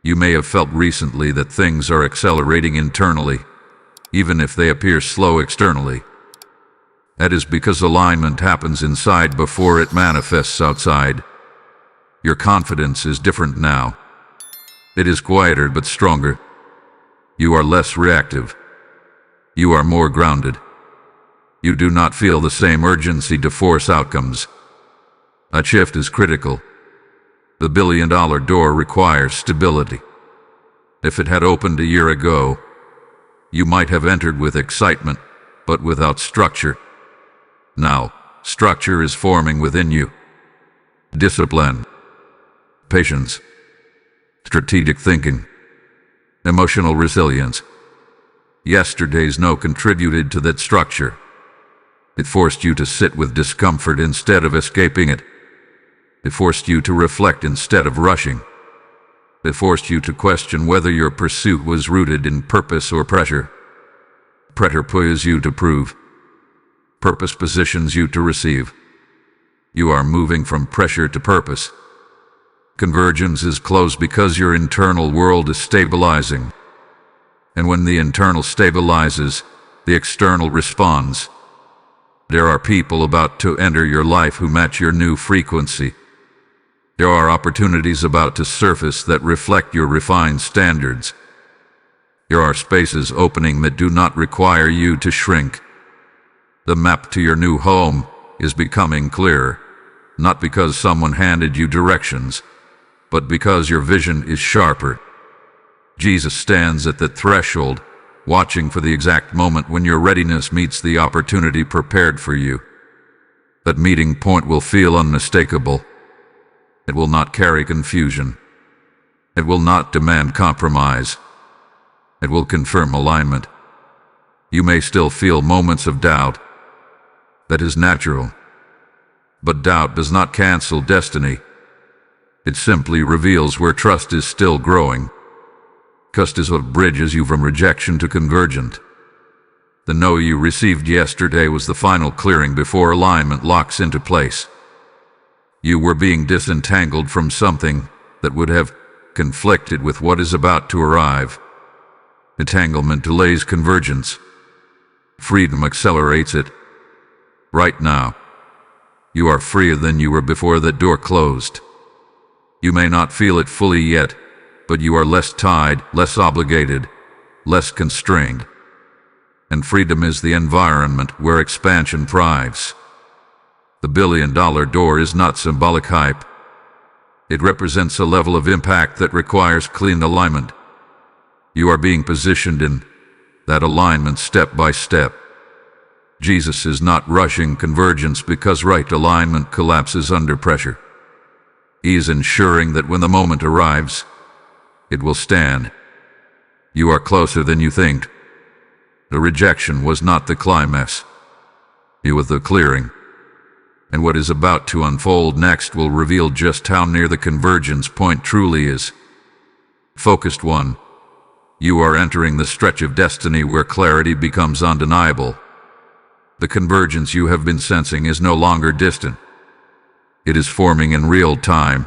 You may have felt recently that things are accelerating internally, even if they appear slow externally. That is because alignment happens inside before it manifests outside. Your confidence is different now. It is quieter but stronger. You are less reactive. You are more grounded. You do not feel the same urgency to force outcomes. A shift is critical. The billion-dollar door requires stability. If it had opened a year ago, you might have entered with excitement, but without structure. Now, structure is forming within you. Discipline, patience, strategic thinking, emotional resilience. Yesterday's no contributed to that structure. It forced you to sit with discomfort instead of escaping it. It forced you to reflect instead of rushing. It forced you to question whether your pursuit was rooted in purpose or pressure. Pressure pushes you to prove. Purpose positions you to receive. You are moving from pressure to purpose. Convergence is close because your internal world is stabilizing. And when the internal stabilizes, the external responds. There are people about to enter your life who match your new frequency. There are opportunities about to surface that reflect your refined standards. There are spaces opening that do not require you to shrink. The map to your new home is becoming clearer, not because someone handed you directions, but because your vision is sharper. Jesus stands at the threshold, watching for the exact moment when your readiness meets the opportunity prepared for you. That meeting point will feel unmistakable. It will not carry confusion. It will not demand compromise. It will confirm alignment. You may still feel moments of doubt. That is natural. But doubt does not cancel destiny. It simply reveals where trust is still growing. Trust is what bridges you from rejection to convergent. The no you received yesterday was the final clearing before alignment locks into place. You were being disentangled from something that would have conflicted with what is about to arrive. Entanglement delays convergence. Freedom accelerates it. Right now, you are freer than you were before that door closed. You may not feel it fully yet, but you are less tied, less obligated, less constrained. And freedom is the environment where expansion thrives. The billion-dollar door is not symbolic hype. It represents a level of impact that requires clean alignment. You are being positioned in that alignment step by step. Jesus is not rushing convergence because right alignment collapses under pressure. He is ensuring that when the moment arrives, it will stand. You are closer than you think. The rejection was not the climax. It was the clearing. And what is about to unfold next will reveal just how near the convergence point truly is. Focused one. You are entering the stretch of destiny where clarity becomes undeniable. The convergence you have been sensing is no longer distant. It is forming in real time.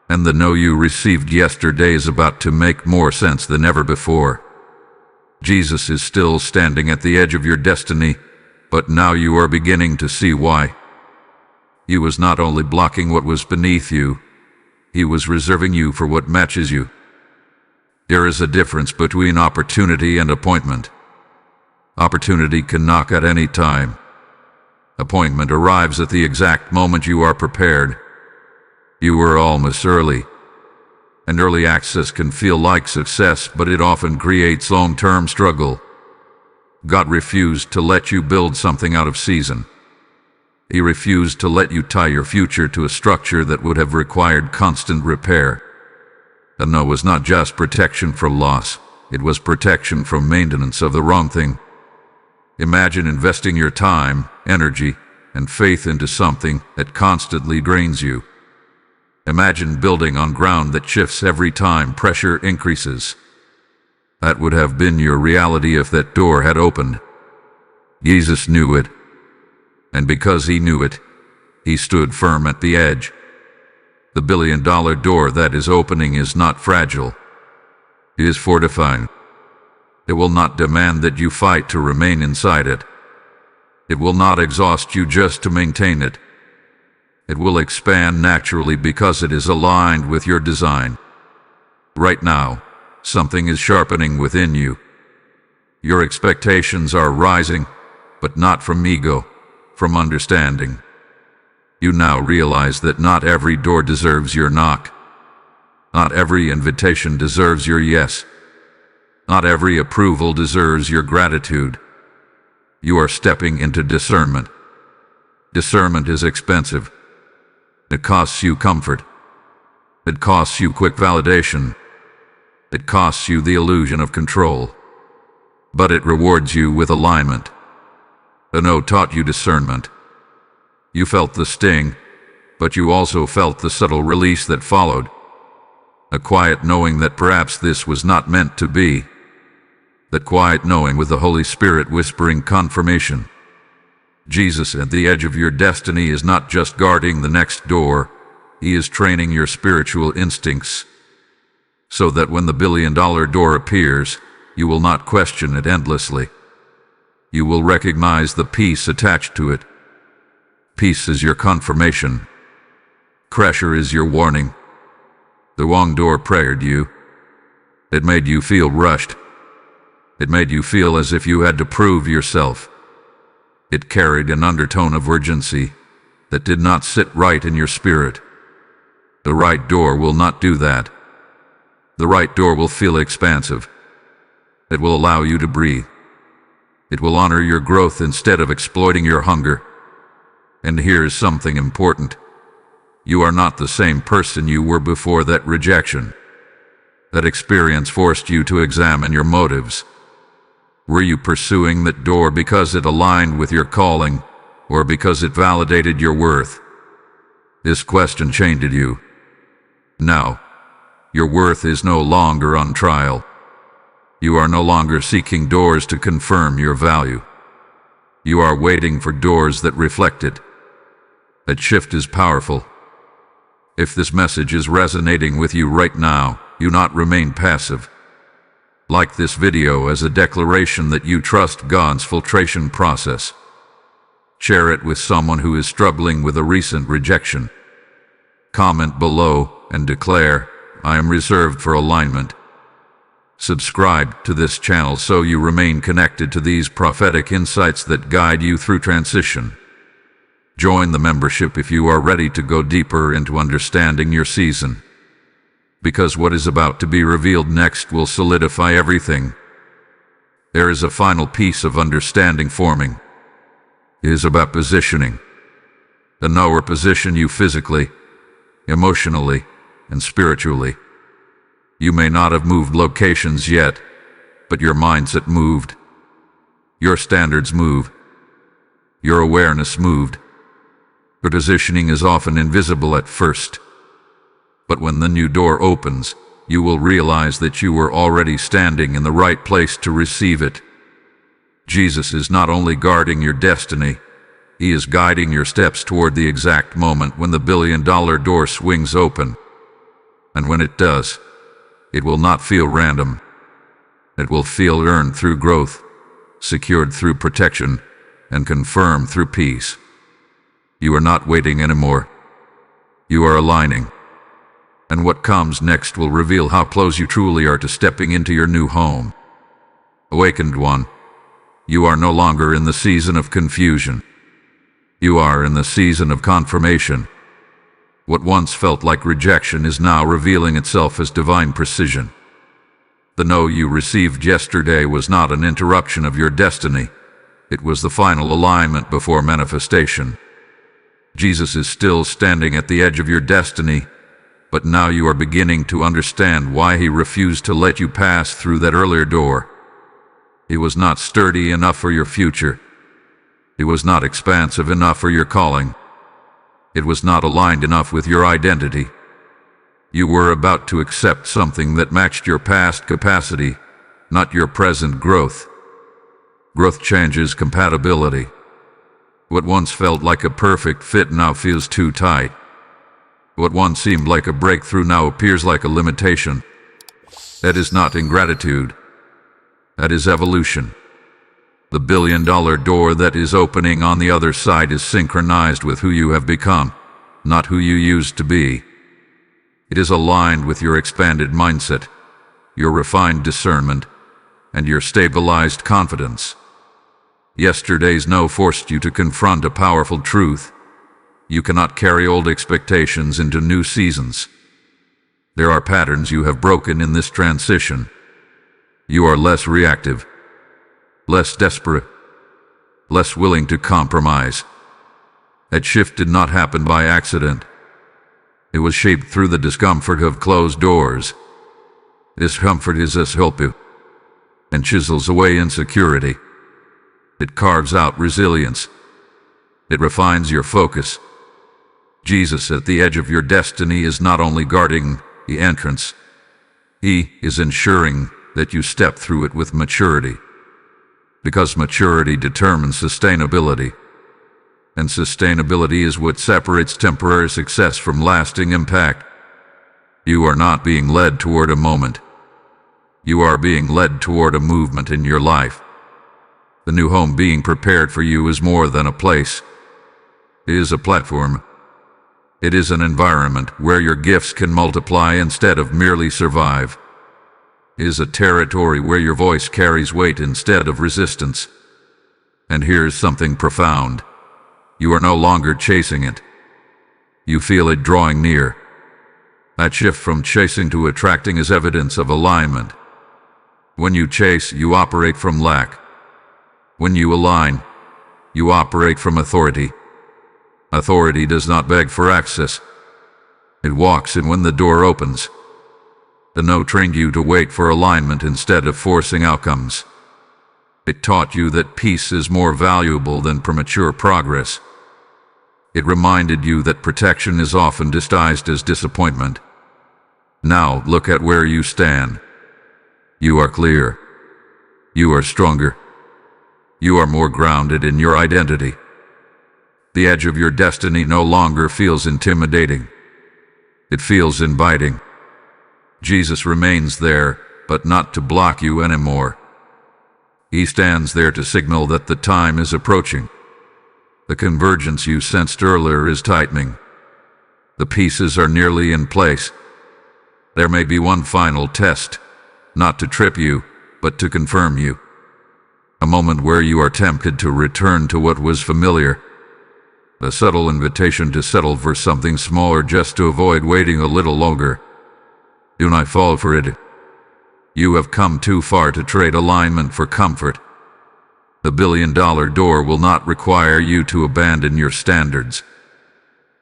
And the no you received yesterday is about to make more sense than ever before. Jesus is still standing at the edge of your destiny, but now you are beginning to see why. He was not only blocking what was beneath you, he was reserving you for what matches you. There is a difference between opportunity and appointment. Opportunity can knock at any time. Appointment arrives at the exact moment you are prepared. You were almost early. And early access can feel like success, but it often creates long-term struggle. God refused to let you build something out of season. He refused to let you tie your future to a structure that would have required constant repair. The no was not just protection from loss, it was protection from maintenance of the wrong thing. Imagine investing your time, energy, and faith into something that constantly drains you. Imagine building on ground that shifts every time pressure increases. That would have been your reality if that door had opened. Jesus knew it, and because he knew it, he stood firm at the edge. The billion-dollar door that is opening is not fragile. It is fortified. It will not demand that you fight to remain inside it. It will not exhaust you just to maintain it. It will expand naturally because it is aligned with your design. Right now, something is sharpening within you. Your expectations are rising, but not from ego, from understanding. You now realize that not every door deserves your knock. Not every invitation deserves your yes. Not every approval deserves your gratitude. You are stepping into discernment. Discernment is expensive. It costs you comfort. It costs you quick validation. It costs you the illusion of control. But it rewards you with alignment. The no taught you discernment. You felt the sting, but you also felt the subtle release that followed. A quiet knowing that perhaps this was not meant to be. That quiet knowing with the Holy Spirit whispering confirmation. Jesus at the edge of your destiny is not just guarding the next door, he is training your spiritual instincts. So that when the billion-dollar door appears, you will not question it endlessly. You will recognize the peace attached to it. Peace is your confirmation. Pressure is your warning. The wrong door pressured you. It made you feel rushed. It made you feel as if you had to prove yourself. It carried an undertone of urgency that did not sit right in your spirit. The right door will not do that. The right door will feel expansive. It will allow you to breathe. It will honor your growth instead of exploiting your hunger. And here's something important. You are not the same person you were before that rejection. That experience forced you to examine your motives. Were you pursuing that door because it aligned with your calling, or because it validated your worth? This question changed you. Now, your worth is no longer on trial. You are no longer seeking doors to confirm your value. You are waiting for doors that reflect it. That shift is powerful. If this message is resonating with you right now, do not remain passive. Like this video as a declaration that you trust God's filtration process. Share it with someone who is struggling with a recent rejection. Comment below and declare, I am reserved for alignment. Subscribe to this channel so you remain connected to these prophetic insights that guide you through transition. Join the membership if you are ready to go deeper into understanding your season. Because what is about to be revealed next will solidify everything. There is a final piece of understanding forming. It is about positioning. The knower position you physically, emotionally, and spiritually. You may not have moved locations yet, but your mindset moved. Your standards move. Your awareness moved. Your positioning is often invisible at first. But when the new door opens, you will realize that you were already standing in the right place to receive it. Jesus is not only guarding your destiny, he is guiding your steps toward the exact moment when the billion-dollar door swings open. And when it does, it will not feel random. It will feel earned through growth, secured through protection, and confirmed through peace. You are not waiting anymore. You are aligning. And what comes next will reveal how close you truly are to stepping into your new home. Awakened one, you are no longer in the season of confusion. You are in the season of confirmation. What once felt like rejection is now revealing itself as divine precision. The no you received yesterday was not an interruption of your destiny. It was the final alignment before manifestation. Jesus is still standing at the edge of your destiny, but now you are beginning to understand why he refused to let you pass through that earlier door. He was not sturdy enough for your future. It was not expansive enough for your calling. It was not aligned enough with your identity. You were about to accept something that matched your past capacity, not your present growth. Growth changes compatibility. What once felt like a perfect fit now feels too tight. What once seemed like a breakthrough now appears like a limitation. That is not ingratitude. That is evolution. The billion-dollar door that is opening on the other side is synchronized with who you have become, not who you used to be. It is aligned with your expanded mindset, your refined discernment, and your stabilized confidence. Yesterday's no forced you to confront a powerful truth. You cannot carry old expectations into new seasons. There are patterns you have broken in this transition. You are less reactive, less desperate, less willing to compromise. That shift did not happen by accident. It was shaped through the discomfort of closed doors. Discomfort is as help you, and chisels away insecurity. It carves out resilience. It refines your focus. Jesus at the edge of your destiny is not only guarding the entrance, He is ensuring that you step through it with maturity. Because maturity determines sustainability. And sustainability is what separates temporary success from lasting impact. You are not being led toward a moment. You are being led toward a movement in your life. The new home being prepared for you is more than a place. It is a platform. It is an environment where your gifts can multiply instead of merely survive. It is a territory where your voice carries weight instead of resistance. And here's something profound. You are no longer chasing it. You feel it drawing near. That shift from chasing to attracting is evidence of alignment. When you chase, you operate from lack. When you align, you operate from authority. Authority does not beg for access. It walks in when the door opens. The no trained you to wait for alignment instead of forcing outcomes. It taught you that peace is more valuable than premature progress. It reminded you that protection is often disguised as disappointment. Now look at where you stand. You are clear. You are stronger. You are more grounded in your identity. The edge of your destiny no longer feels intimidating. It feels inviting. Jesus remains there, but not to block you anymore. He stands there to signal that the time is approaching. The convergence you sensed earlier is tightening. The pieces are nearly in place. There may be one final test, not to trip you, but to confirm you. A moment where you are tempted to return to what was familiar. A subtle invitation to settle for something smaller just to avoid waiting a little longer. Do not fall for it. You have come too far to trade alignment for comfort. The billion-dollar door will not require you to abandon your standards.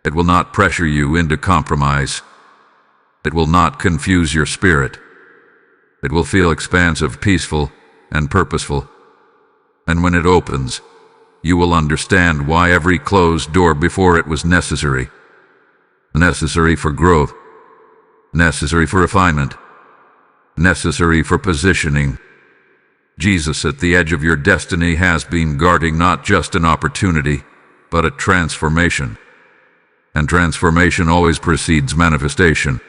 It will not pressure you into compromise. It will not confuse your spirit. It will feel expansive, peaceful, and purposeful. And when it opens, you will understand why every closed door before it was necessary. Necessary for growth. Necessary for refinement. Necessary for positioning. Jesus at the edge of your destiny has been guarding not just an opportunity, but a transformation. And transformation always precedes manifestation.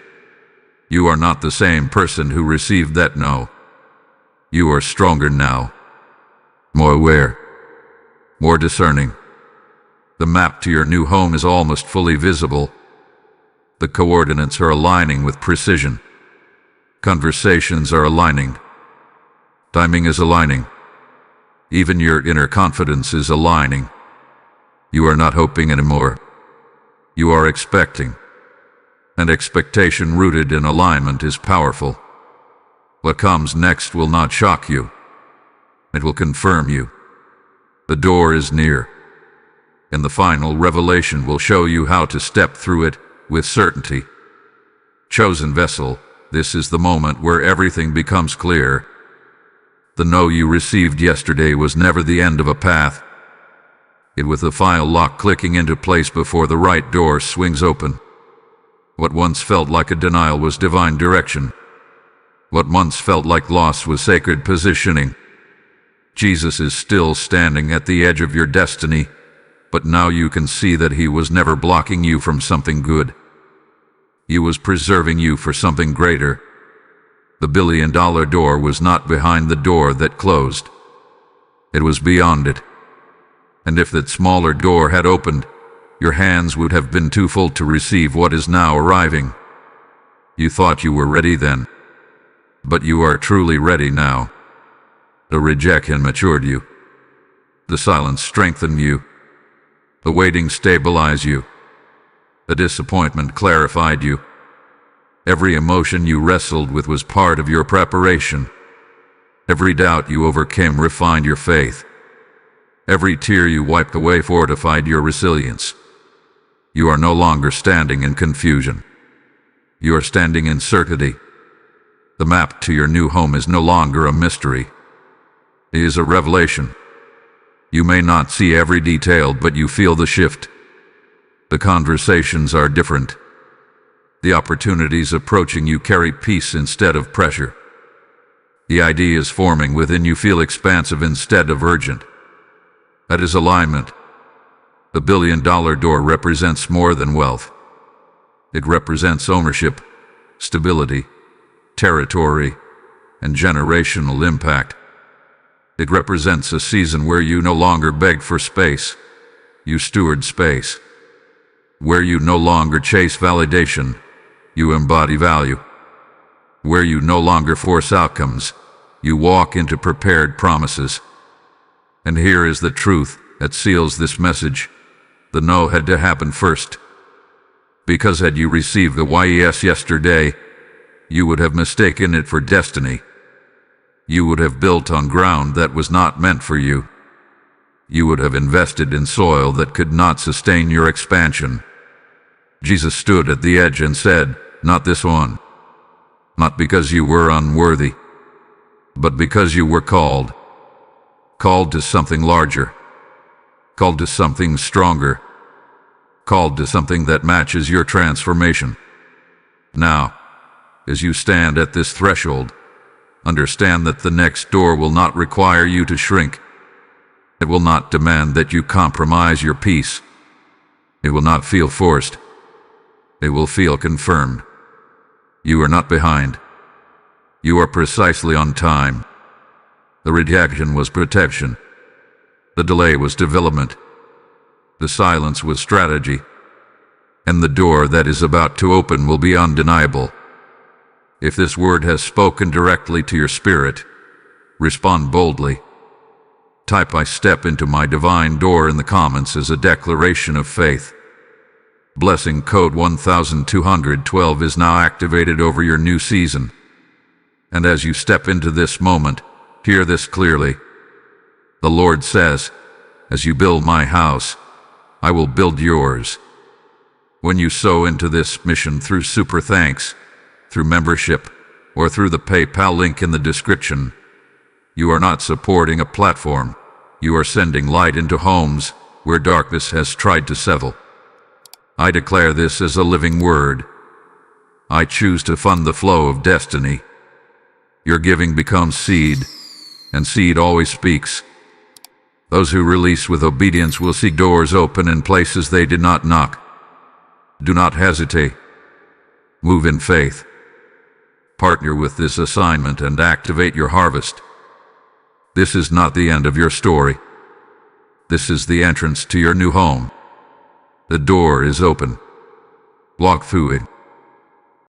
You are not the same person who received that no. You are stronger now. More aware. More discerning. The map to your new home is almost fully visible. The coordinates are aligning with precision. Conversations are aligning. Timing is aligning. Even your inner confidence is aligning. You are not hoping anymore. You are expecting. And expectation rooted in alignment is powerful. What comes next will not shock you. It will confirm you. The door is near. And the final revelation will show you how to step through it with certainty. Chosen vessel, this is the moment where everything becomes clear. The no you received yesterday was never the end of a path. It was the final lock clicking into place before the right door swings open. What once felt like a denial was divine direction. What once felt like loss was sacred positioning. Jesus is still standing at the edge of your destiny, but now you can see that he was never blocking you from something good. He was preserving you for something greater. The billion-dollar door was not behind the door that closed. It was beyond it. And if that smaller door had opened, your hands would have been too full to receive what is now arriving. You thought you were ready then, but you are truly ready now. The rejection matured you. The silence strengthened you. The waiting stabilized you. The disappointment clarified you. Every emotion you wrestled with was part of your preparation. Every doubt you overcame refined your faith. Every tear you wiped away fortified your resilience. You are no longer standing in confusion. You are standing in certainty. The map to your new home is no longer a mystery. It is a revelation. You may not see every detail, but you feel the shift. The conversations are different. The opportunities approaching you carry peace instead of pressure. The ideas forming within you feel expansive instead of urgent. That is alignment. The billion-dollar door represents more than wealth. It represents ownership, stability, territory, and generational impact. It represents a season where you no longer beg for space, you steward space. Where you no longer chase validation, you embody value. Where you no longer force outcomes, you walk into prepared promises. And here is the truth that seals this message. The no had to happen first. Because had you received the yes yesterday, you would have mistaken it for destiny. You would have built on ground that was not meant for you. You would have invested in soil that could not sustain your expansion. Jesus stood at the edge and said, "Not this one." Not because you were unworthy, but because you were called. Called to something larger. Called to something stronger. Called to something that matches your transformation. Now, as you stand at this threshold, understand that the next door will not require you to shrink. It will not demand that you compromise your peace. It will not feel forced. It will feel confirmed. You are not behind. You are precisely on time. The rejection was protection. The delay was development. The silence was strategy. And the door that is about to open will be undeniable. If this word has spoken directly to your spirit, respond boldly. Type "I step into my divine door" in the comments as a declaration of faith. Blessing code 1212 is now activated over your new season. And as you step into this moment, hear this clearly. The Lord says, "As you build my house, I will build yours." When you sow into this mission through super thanks, through membership, or through the PayPal link in the description, you are not supporting a platform. You are sending light into homes where darkness has tried to settle. I declare this as a living word. I choose to fund the flow of destiny. Your giving becomes seed, and seed always speaks. Those who release with obedience will see doors open in places they did not knock. Do not hesitate. Move in faith. Partner with this assignment and activate your harvest. This is not the end of your story. This is the entrance to your new home. The door is open. Walk through it.